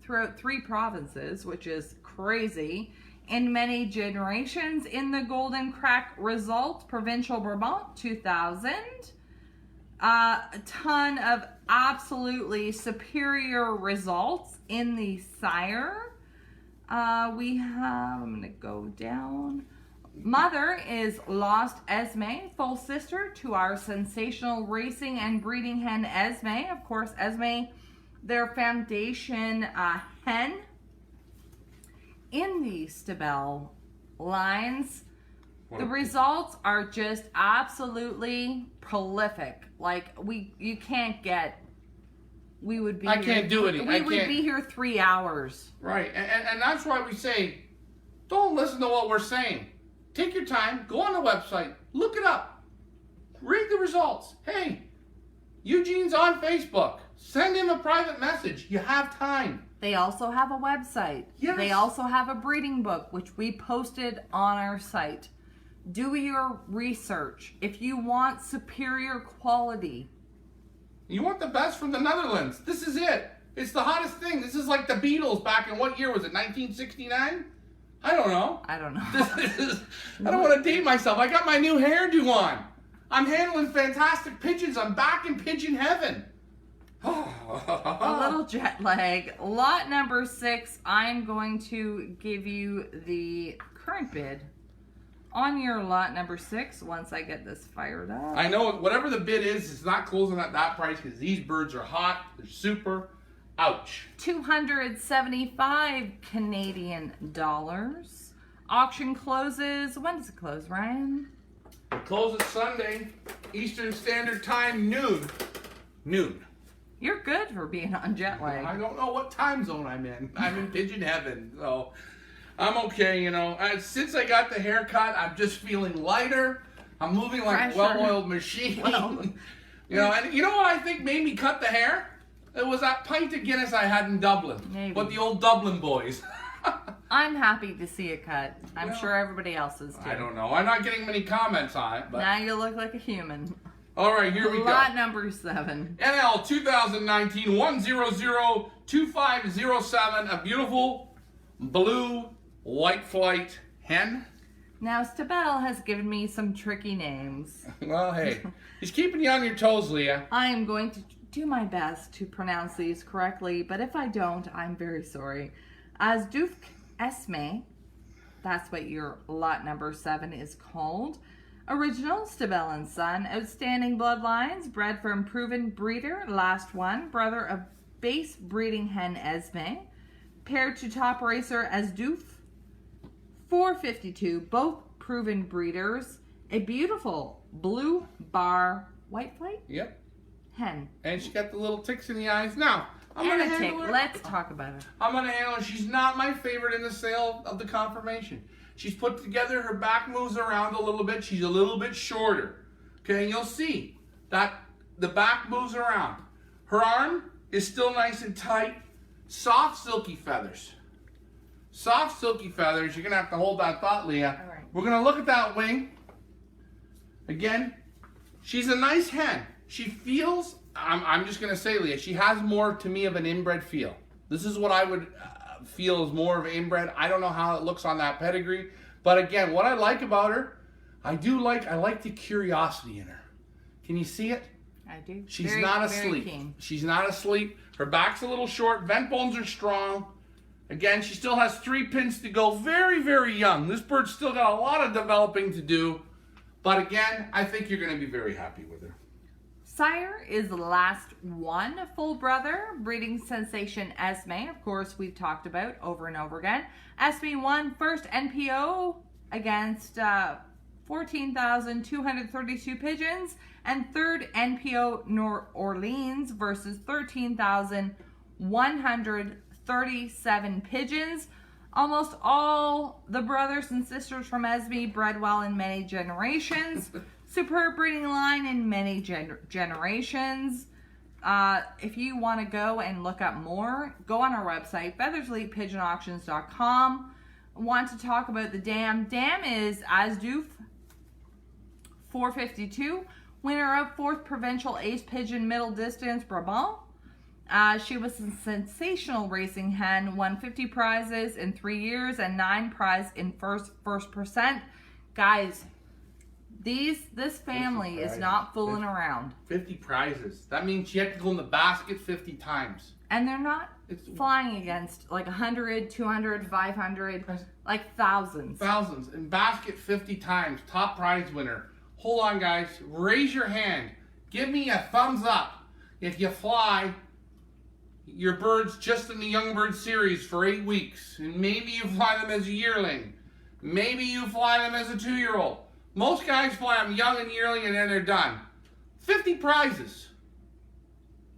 A: throughout 3 provinces, which is crazy. In many generations in the Golden Crack result, Provincial Brabant 2000. A ton of absolutely superior results in the sire. We have, I'm going to go down. Mother is Lost Esme, full sister to our sensational racing and breeding hen Esme. Of course, Esme, their foundation hen. In the Stabel lines, the results are just absolutely prolific. Like you can't get. We would be.
B: I can't do it.
A: We would be here 3 hours.
B: Right, and that's why we say, don't listen to what we're saying. Take your time, go on the website, look it up, read the results. Hey, Eugene's on Facebook. Send him a private message. You have time.
A: They also have a website.
B: Yes.
A: They also have a breeding book, which we posted on our site. Do your research. If you want superior quality.
B: You want the best from the Netherlands. This is it. It's the hottest thing. This is like the Beatles back in what year was it? 1969? I don't know.
A: I don't know.
B: I don't want to date myself. I got my new hairdo on. I'm handling fantastic pigeons. I'm back in pigeon heaven.
A: A little jet lag. Lot number 6, I'm going to give you the current bid on your lot number 6 once I get this fired up.
B: I know whatever the bid is, it's not closing at that price because these birds are hot. They're super. Ouch.
A: 275 Canadian dollars. Auction closes. When does it close, Ryan?
B: It closes Sunday, Eastern Standard Time, noon.
A: You're good for being on jet lag.
B: I don't know what time zone I'm in. I'm in pigeon heaven, so I'm okay, you know. Since I got the haircut, I'm just feeling lighter. I'm moving like a well-oiled machine. You know, and you know what I think made me cut the hair? It was that pint of Guinness I had in Dublin.
A: Maybe.
B: With the old Dublin boys.
A: I'm happy to see it cut. I'm sure everybody else is too.
B: I don't know. I'm not getting many comments on it, but
A: now you look like a human.
B: All right, here we go.
A: Lot number 7.
B: NL 2019 1002507. A beautiful blue white flight hen.
A: Now Stabel has given me some tricky names.
B: Well, hey, he's keeping you on your toes, Leah.
A: I am going to do my best to pronounce these correctly, but if I don't, I'm very sorry. As Dufk Esme, that's what your lot number 7 is called. Original, Stabel and Son, outstanding bloodlines, bred from proven breeder, last one, brother of base breeding hen Esme, paired to top racer as Doof, 452, both proven breeders, a beautiful blue bar white flight
B: Yep.
A: hen.
B: And she got the little ticks in the eyes. Now, I'm going to handle her.
A: Let's talk about her.
B: I'm going to handle her. She's not my favorite in the sale of the confirmation. She's put together, her back moves around a little bit. She's a little bit shorter. Okay, and you'll see that the back moves around. Her arm is still nice and tight. Soft, silky feathers. Soft, silky feathers. You're going to have to hold that thought, Leah.
A: All right.
B: We're going to look at that wing. Again, she's a nice hen. She feels, I'm just going to say, Leah, she has more to me of an inbred feel. This is what I would feel is more of an inbred. I don't know how it looks on that pedigree. But again, what I like about her, I like the curiosity in her. Can you see it?
A: I do.
B: She's not asleep. She's not asleep. Her back's a little short. Vent bones are strong. Again, she still has 3 pins to go. Very, very young. This bird's still got a lot of developing to do. But again, I think you're going to be very happy with her.
A: Sire is the last one full brother, breeding sensation Esme. Of course, we've talked about over and over again. Esme won first NPO against 14,232 pigeons, and third NPO New Orleans versus 13,137 pigeons. Almost all the brothers and sisters from Esme bred well in many generations. Superb breeding line in many generations. If you want to go and look up more, go on our website, featherselitepigeonauctions.com. Want to talk about the dam. Dam is Asdoof 452, winner of 4th Provincial Ace Pigeon Middle Distance Brabant. She was a sensational racing hen, won 50 prizes in 3 years and 9 prizes in first percent. Guys, this family is not fooling around.
B: 50 prizes. That means she had to go in the basket 50 times.
A: And they're not flying against like 100, 200, 500, like thousands.
B: Thousands. In basket 50 times. Top prize winner. Hold on, guys. Raise your hand. Give me a thumbs up if you fly your birds just in the young bird series for 8 weeks. And maybe you fly them as a yearling. Maybe you fly them as a 2-year-old. Most guys fly them young and yearling and then they're done. 50 prizes.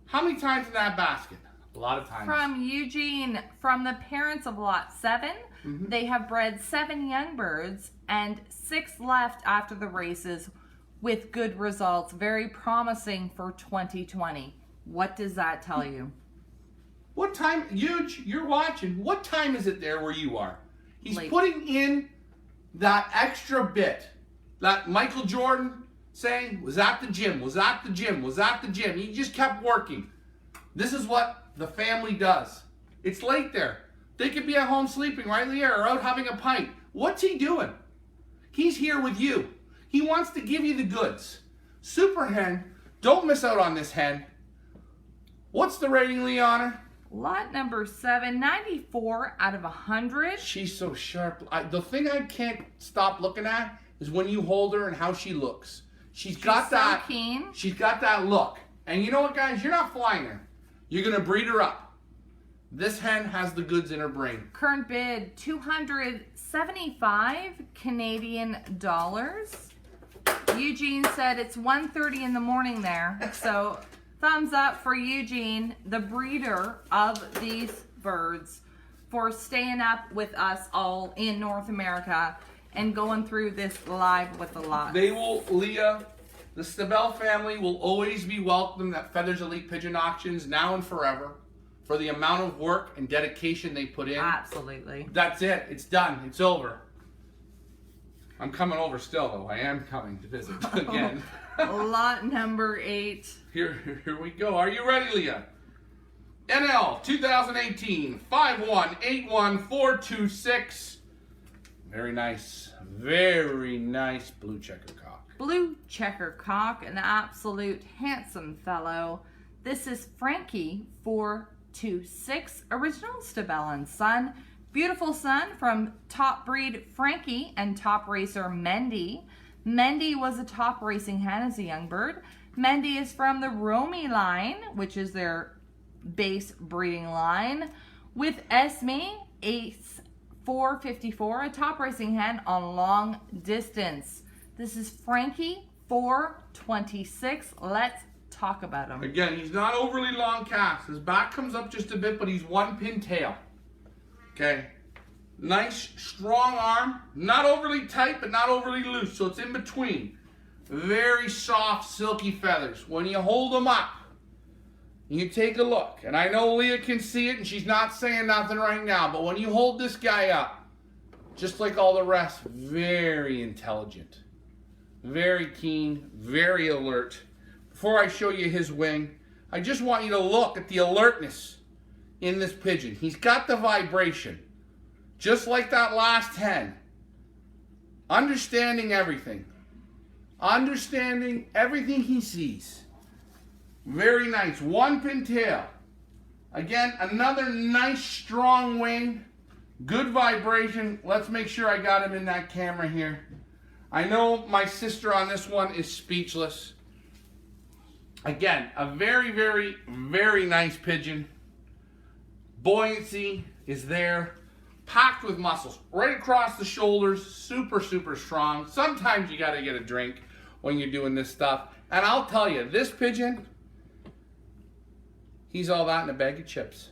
B: How many times in that basket? A lot of times.
A: From Eugene, from the parents of lot 7, they have bred 7 young birds and 6 left after the races with good results. Very promising for 2020. What does that tell you?
B: What time, Huge, you're watching. What time is it there where you are? He's
A: Late.
B: putting in that extra bit. That Michael Jordan saying, was at the gym, was at the gym, was at the gym. He just kept working. This is what the family does. It's late there. They could be at home sleeping, right, Leah, or out having a pint. What's he doing? He's here with you. He wants to give you the goods. Super hen, don't miss out on this hen. What's the rating, Leah, on her?
A: Lot number 7, 94 out of 100.
B: She's so sharp. The thing I can't stop looking at is when you hold her and how she looks. She's got that.
A: So keen.
B: She's got that look. And you know what, guys? You're not flying her. You're gonna breed her up. This hen has the goods in her brain.
A: Current bid 275 Canadian dollars. Eugene said it's 1:30 in the morning there. So thumbs up for Eugene, the breeder of these birds, for staying up with us all in North America and going through this live with the lot.
B: They will, Leah, the Stabel family will always be welcome at Feathers Elite Pigeon Auctions now and forever for the amount of work and dedication they put in.
A: Absolutely.
B: That's it. It's done. It's over. I'm coming over still, though. I am coming to visit again.
A: Lot number 8.
B: Here we go. Are you ready, Leah? NL 2018 5181426. Very nice blue checker cock.
A: Blue checker cock, an absolute handsome fellow. This is Frankie 426, original Stabel and Son. Beautiful son from top breed Frankie and top racer Mendy. Mendy was a top racing hen as a young bird. Mendy is from the Romy line, which is their base breeding line, with Esme Ace 454, a top racing hen on long distance. This is Frankie 426. Let's talk about him.
B: Again, he's not overly long cast. His back comes up just a bit, but he's 1-pin tail. Okay. Nice, strong arm. Not overly tight, but not overly loose. So it's in between. Very soft, silky feathers. When you hold them up, you take a look. And I know Leah can see it, and she's not saying nothing right now. But when you hold this guy up, just like all the rest, very intelligent, very keen, very alert. Before I show you his wing, I just want you to look at the alertness in this pigeon. He's got the vibration, just like that last hen. Understanding everything. Understanding everything he sees. Very nice. One pin tail. Again, another nice strong wing. Good vibration. Let's make sure I got him in that camera here. I know my sister on this one is speechless. Again, a very, very, very nice pigeon. Buoyancy is there. Packed with muscles. Right across the shoulders. Super, super strong. Sometimes you got to get a drink when you're doing this stuff. And I'll tell you, this pigeon, he's all that in a bag of chips.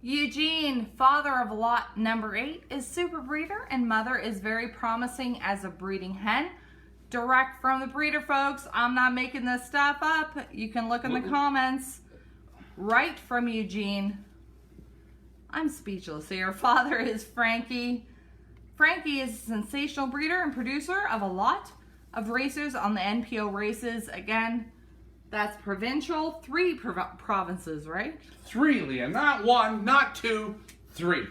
A: Eugene, father of lot number 8, is super breeder, and mother is very promising as a breeding hen. Direct from the breeder, folks. I'm not making this stuff up. You can look in the comments. Right from Eugene. I'm speechless here. Father is Frankie. Frankie is a sensational breeder and producer of a lot of racers on the NPO races. Again, that's provincial. 3 provinces, right?
B: 3, Leah. Not 1, not 2, 3.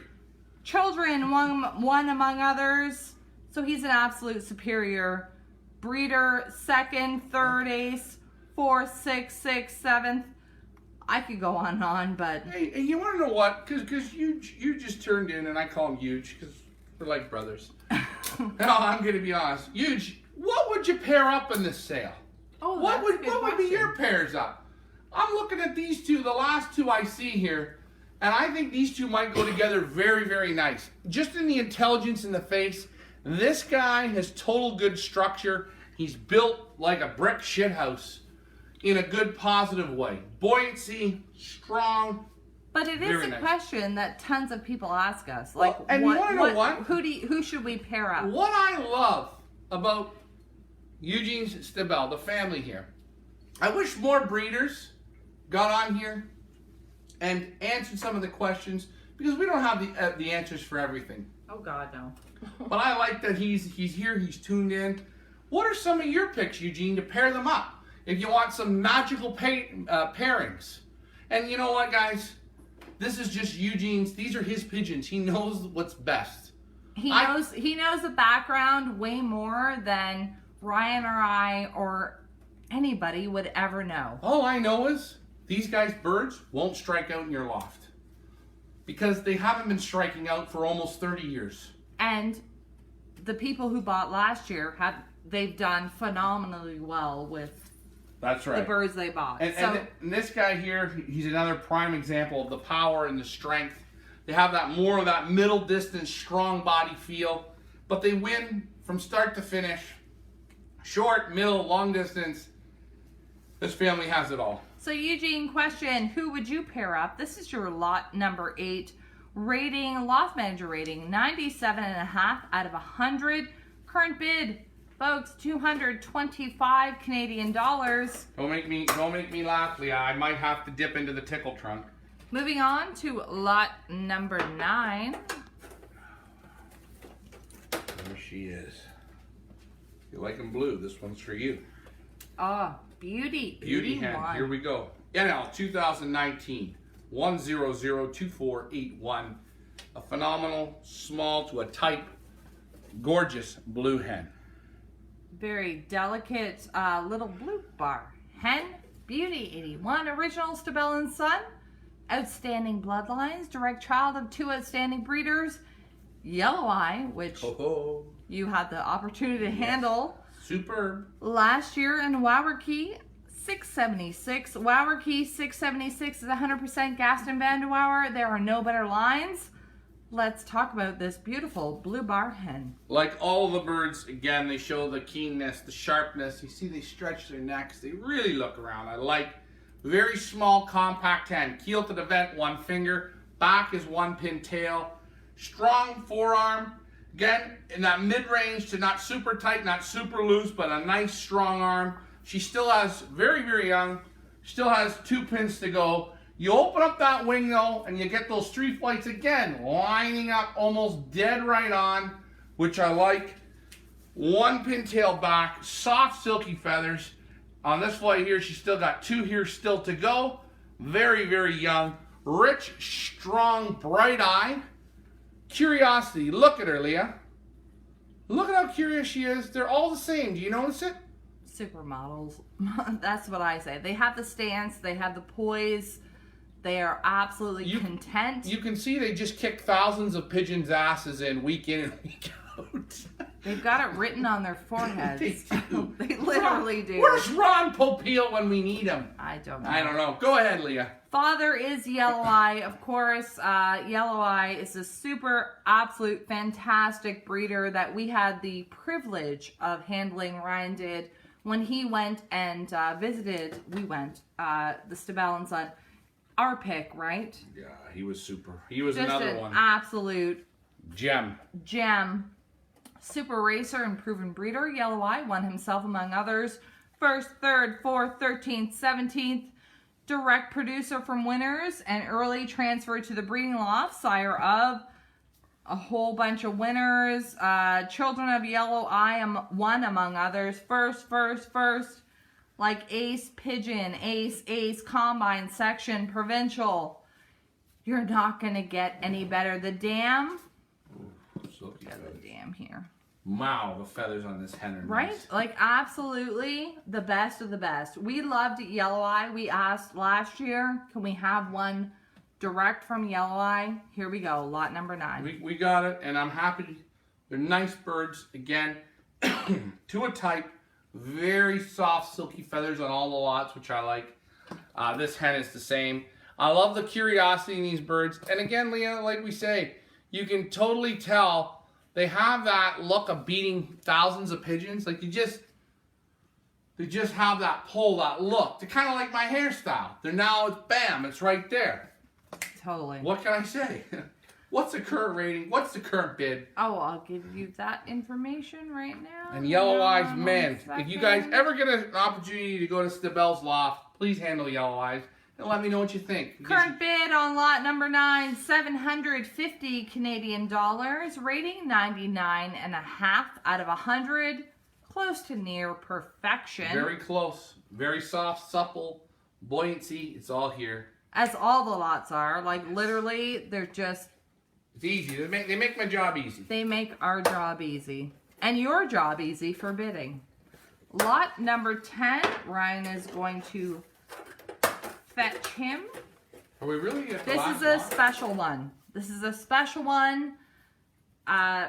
A: Children, one among others. So he's an absolute superior breeder. 2nd, 3rd ace, 4th, 6th, 6th, 7th. I could go on and on, but...
B: Hey, you want to know what? Because you just turned in, and I call him Huge, because we're like brothers. No, I'm going to be honest. Huge, what would you pair up in this sale?
A: Oh,
B: what would be
A: question.
B: your pairs up? I'm looking at these two, the last 2 I see here, and I think these 2 might go together very, very nice. Just in the intelligence in the face, this guy has total good structure. He's built like a brick shithouse in a good, positive way. Buoyancy, strong.
A: But it is a
B: nice
A: question that tons of people ask us. Like,
B: well, and you want to know what?
A: Who should we pair up?
B: What I love about Eugene's Stabel, the family here, I wish more breeders got on here and answered some of the questions, because we don't have the answers for everything.
A: Oh God, no.
B: But I like that he's here, he's tuned in. What are some of your picks, Eugene, to pair them up? If you want some magical pairings. And you know what, guys? This is just Eugene's. These are his pigeons. He knows what's best.
A: He knows the background way more than Ryan or I or anybody would ever know.
B: All I know is these guys' birds won't strike out in your loft, because they haven't been striking out for almost 30 years.
A: And the people who bought last year, they've done phenomenally well with
B: That's right.
A: the birds they bought.
B: And this guy here, he's another prime example of the power and the strength. They have that more of that middle distance, strong body feel, but they win from start to finish. Short, middle, long distance. This family has it all.
A: So Eugene, question, who would you pair up? This is your lot number 8 rating, loft manager rating, 97.5 out of 100. Current bid, folks, 225 Canadian dollars.
B: Don't make me laugh, Leah. I might have to dip into the tickle trunk.
A: Moving on to lot number 9.
B: There she is. You like them blue? This one's for you.
A: Oh, beauty.
B: Beauty hen. Here we go. NL 2019 1002481. A phenomenal, small to a type, gorgeous blue hen.
A: Very delicate little blue bar hen. Beauty 81. Original Stabel and Son. Outstanding bloodlines. Direct child of 2 outstanding breeders. Yellow Eye, which you had the opportunity to handle.
B: Superb.
A: Last year in Wawerkey, 676. Wawerkey 676 is 100% Gaston Van de Wouwer. There are no better lines. Let's talk about this beautiful blue bar hen.
B: Like all the birds, again, they show the keenness, the sharpness. You see they stretch their necks. They really look around. I like very small, compact hen. Keel to the vent, 1 finger. Back is 1 pin tail. Strong forearm. Again, in that mid-range to not super tight, not super loose, but a nice strong arm. She still has, very, very young, still has 2 pins to go. You open up that wing though, and you get those streak flights again, lining up almost dead right on, which I like. One pintail back, soft silky feathers. On this flight here, she's still got 2 here still to go. Very, very young. Rich, strong, bright eye. Curiosity. Look at her, Leah. Look at how curious she is. They're all the same. Do you notice it?
A: Supermodels. That's what I say. They have the stance. They have the poise. They are absolutely content.
B: You can see they just kick thousands of pigeons' asses in week and week out.
A: They've got it written on their foreheads. They literally do.
B: Where's Ron Popeil when we need him?
A: I don't know.
B: I don't know. Go ahead, Leah.
A: Father is Yellow Eye, of course. Yellow Eye is a super, absolute, fantastic breeder that we had the privilege of handling. Ryan did when he went and visited. We went the Stabel and Son. Our pick, right?
B: Yeah, he was super. He was
A: just
B: another
A: an
B: one.
A: Absolute
B: Gem.
A: Super racer and proven breeder. Yellow Eye won himself among others 1st, 3rd, 4th, 13th, 17th. Direct producer from winners and early transfer to the breeding loft. Sire of a whole bunch of winners. Children of Yellow Eye won among others. First. Like Ace Pigeon, Ace Combine Section, Provincial. You're not going to get any better. The dam.
B: Silky
A: Got
B: feathers.
A: the dam here.
B: Wow, the feathers on this hen are
A: Right?
B: nice.
A: Like, absolutely the best of the best. We loved Yellow Eye. We asked last year, can we have one direct from Yellow Eye? Here we go, lot number 9.
B: We got it, and I'm happy. They're nice birds. Again, to a type. Very soft, silky feathers on all the lots, which I like. This hen is the same. I love the curiosity in these birds. And again, Leah, like we say, you can totally tell they have that look of beating thousands of pigeons. Like they just have that pull, that look. They're kind of like my hairstyle. They're now, it's bam, it's right there.
A: Totally.
B: What can I say? What's the current rating? What's the current bid?
A: Oh, I'll give you that information right now.
B: And Yellow Eyes,
A: Hold on
B: man,
A: one
B: if you guys
A: second.
B: ever get an opportunity to go to Stabel's loft, please handle Yellow Eyes and let me know what you think. Because
A: Current bid on lot number 9, 750 Canadian dollars. Rating 99.5 out of 100. Close to near perfection.
B: very close, very soft, supple, buoyancy. It's all here.
A: As all the lots are. Like literally, they're just,
B: It's easy. They make my job easy.
A: they make our job easy. And your job easy for bidding. Lot number 10, Ryan is going to fetch him.
B: Are we really at the
A: This
B: last
A: is a
B: lot?
A: special one. This is a special one,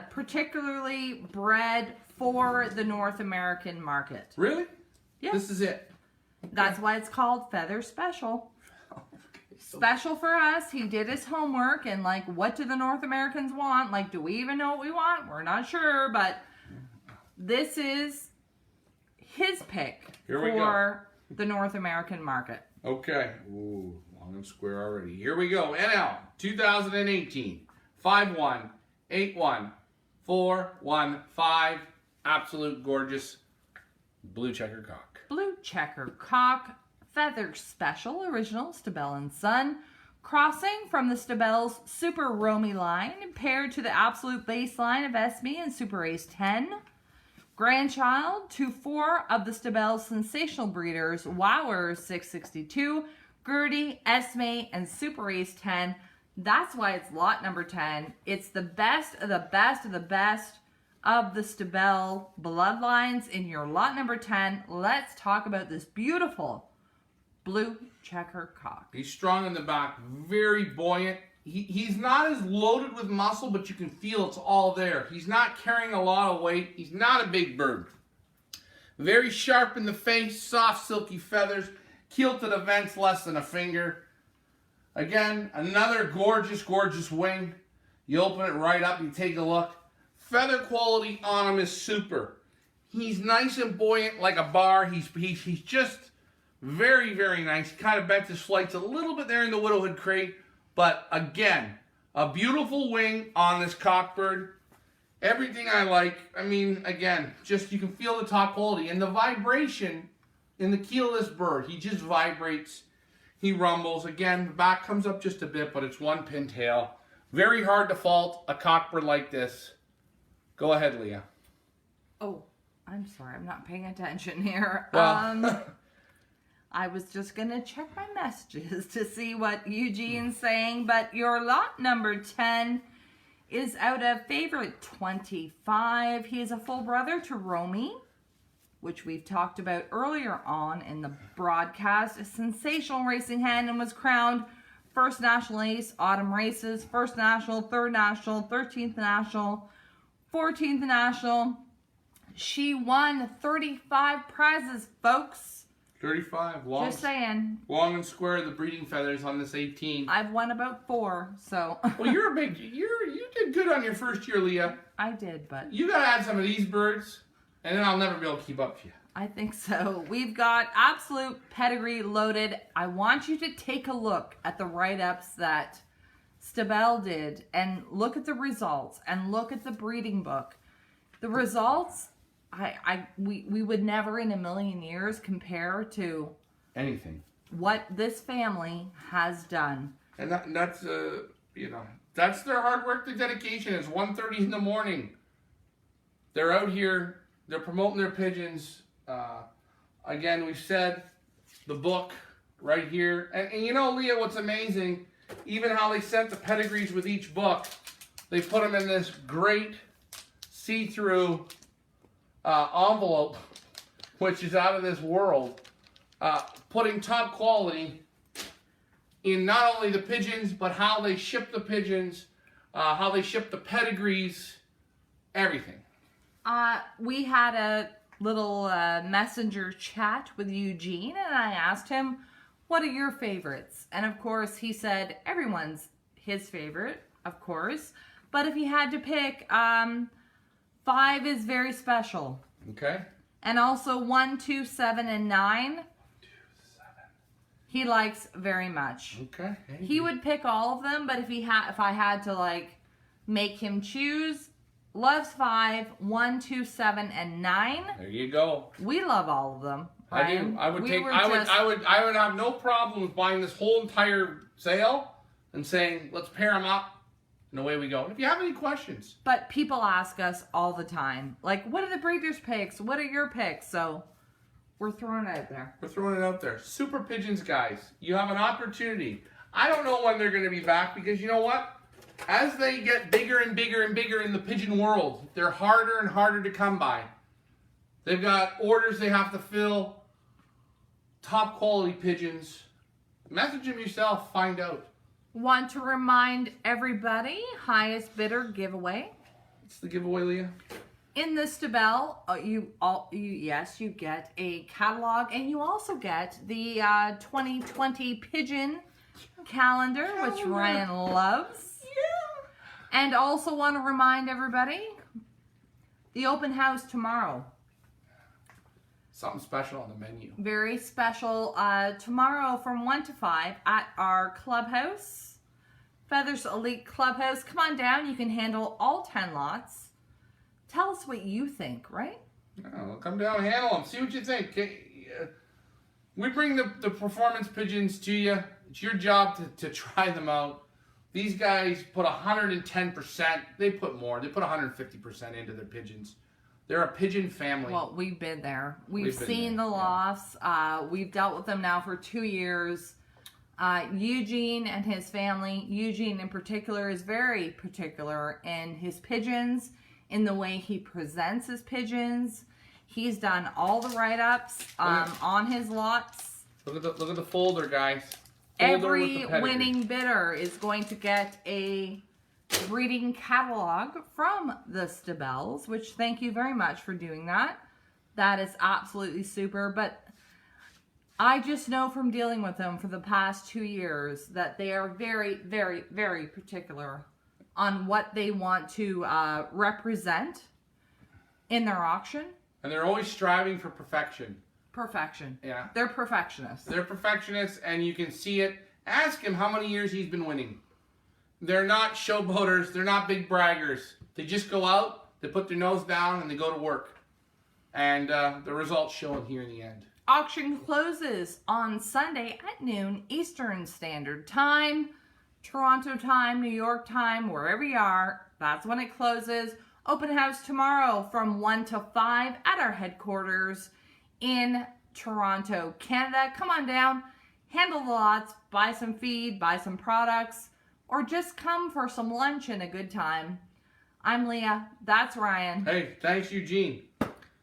A: particularly bred for the North American market.
B: Really?
A: Yeah.
B: This is it.
A: That's why it's called Feather Special. Special for us. He did his homework and like, what do the North Americans want? Like, do we even know what we want? We're not sure, but this is his pick
B: Here we
A: for the North American market.
B: Okay. Ooh, long and square already. Here we go. NL 2018 5181415. Absolute gorgeous blue checker cock.
A: Blue checker cock, Feather Special, original Stabel and Son, crossing from the Stabel's Super Romy line, paired to the absolute baseline of Esme and Super Ace 10. Grandchild to 4 of the Stabel's sensational breeders, Wowers 662, Gertie, Esme, and Super Ace 10. That's why it's lot number 10. It's the best of the best of the best of the Stabel bloodlines in your lot number 10. Let's talk about this beautiful blue checker cock.
B: He's strong in the back, very buoyant. He's not as loaded with muscle, but you can feel it's all there. He's not carrying a lot of weight. He's not a big bird. Very sharp in the face, soft silky feathers, keel to the vents less than a finger. Again, another gorgeous, gorgeous wing. You open it right up, you take a look. Feather quality on him is super. He's nice and buoyant like a bar. He's just very, very nice. He kind of bent his flights a little bit there in the widowhood crate. But again, a beautiful wing on this cockbird. Everything I like. I mean, again, just you can feel the top quality. And the vibration in the keel of this bird. He just vibrates. He rumbles. Again, the back comes up just a bit, but it's one pin tail. Very hard to fault a cockbird like this. Go ahead, Leah.
A: Oh, I'm sorry. I'm not paying attention here.
B: Well,
A: I was just going to check my messages to see what Eugene's saying, but your lot number 10 is out of favorite 25. He is a full brother to Romy, which we've talked about earlier on in the broadcast. A sensational racing hand and was crowned first national ace, autumn races, first national, third national, 13th national, 14th national. She won 35 prizes, folks.
B: 35. Long,
A: just saying.
B: Long and square, the breeding feathers on this 18.
A: I've won about 4, so.
B: Well, you did good on your first year, Leah.
A: I did, but.
B: You got to add some of these birds, and then I'll never be able to keep up to you.
A: I think so. We've got absolute pedigree loaded. I want you to take a look at the write-ups that Stabel did and look at the results and look at the breeding book. The results, we would never in a million years compare to
B: anything
A: what this family has done.
B: And that's that's their hard work, their dedication. It's 1:30 in the morning. They're out here, they're promoting their pigeons. Again, we've said the book right here. And you know, Leah, what's amazing, even how they sent the pedigrees with each book, they put them in this great see-through envelope, which is out of this world, putting top quality in not only the pigeons, but how they ship the pigeons, how they ship the pedigrees, everything.
A: We had a little messenger chat with Eugene, and I asked him, what are your favorites? And of course, he said everyone's his favorite, of course. But if he had to pick, 5 is very special.
B: Okay.
A: And also 1, 2, 7, and 9. 2, 7. He likes very much.
B: Okay. Hey.
A: He would pick all of them, but if I had to like make him choose, loves 5, 1, 2, 7, and 9.
B: There you go.
A: We love all of them.
B: I do. I would have no problem with buying this whole entire sale and saying, let's pair them up, and away we go. If you have any questions.
A: But people ask us all the time, like, what are the breeders' picks? What are your picks? So we're throwing it out there.
B: We're throwing it out there. Super Pigeons, guys. You have an opportunity. I don't know when they're going to be back because you know what? As they get bigger and bigger and bigger in the pigeon world, they're harder and harder to come by. They've got orders they have to fill. Top quality pigeons. Message them yourself, find out.
A: Want to remind everybody, highest bidder giveaway.
B: It's the giveaway, Leah.
A: In the Stabel, you get a catalog, and you also get the 2020 pigeon calendar, which Ryan loves. Yeah. And also want to remind everybody, the open house tomorrow.
B: Something special on the menu.
A: Very special. Tomorrow from 1 to 5 at our clubhouse. Feathers Elite Clubhouse. Come on down. You can handle all 10 lots. Tell us what you think, right?
B: Oh, come down and handle them. See what you think. We bring the performance pigeons to you. It's your job to try them out. These guys put 110%. They put more. They put 150% into their pigeons. They're a pigeon family.
A: Well, we've been there. We've seen the lofts. We've dealt with them now for 2 years. Eugene and his family, Eugene in particular, is very particular in his pigeons, in the way he presents his pigeons. He's done all the write-ups on his lots.
B: Look at the folder, guys.
A: Every winning bidder is going to get a breeding catalog from the Stabels, which thank you very much for doing that. That is absolutely super. But I just know from dealing with them for the past 2 years that they are very, very, very particular on what they want to represent in their auction.
B: And they're always striving for perfection.
A: Perfection.
B: Yeah.
A: They're perfectionists.
B: They're perfectionists, and you can see it. Ask him how many years he's been winning. They're not showboaters. They're not big braggers. They just go out, they put their nose down, and they go to work. And the results show it here in the end.
A: Auction closes on Sunday at noon Eastern Standard Time. Toronto time, New York time, wherever you are, that's when it closes. Open house tomorrow from 1 to 5 at our headquarters in Toronto, Canada. Come on down, handle the lots, buy some feed, buy some products, or just come for some lunch and a good time. I'm Leah. That's Ryan.
B: Hey, thanks, Eugene.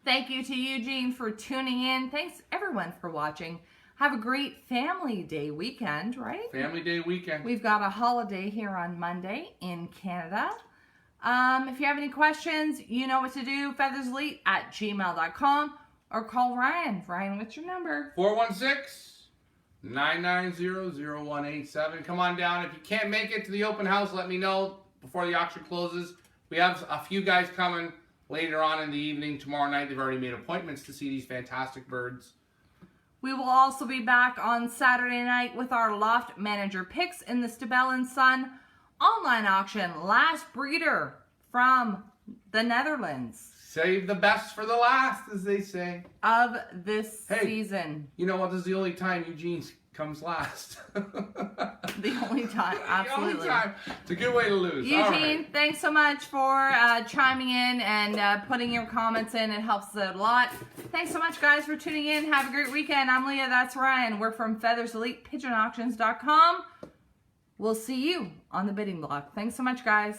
A: Thank you to Eugene for tuning in. Thanks, everyone, for watching. Have a great Family Day weekend, right?
B: Family Day weekend.
A: We've got a holiday here on Monday in Canada. If you have any questions, you know what to do. featherselite@gmail.com or call Ryan. Ryan, what's your number?
B: 416-990-0187. Come on down. If you can't make it to the open house, let me know before the auction closes. We have a few guys coming later on in the evening. Tomorrow night, they've already made appointments to see these fantastic birds.
A: We will also be back on Saturday night with our loft manager picks in the Stabel and Son online auction. Last breeder from the Netherlands.
B: Save the best for the last, as they say.
A: Of this season.
B: You know what? This is the only time Eugene comes last.
A: The only time, absolutely.
B: The only time. It's a good way to lose.
A: Eugene, thanks so much for chiming in and putting your comments in. It helps a lot. Thanks so much, guys, for tuning in. Have a great weekend. I'm Leah. That's Ryan. We're from FeathersElitePigeonAuctions.com. We'll see you on the bidding block. Thanks so much, guys.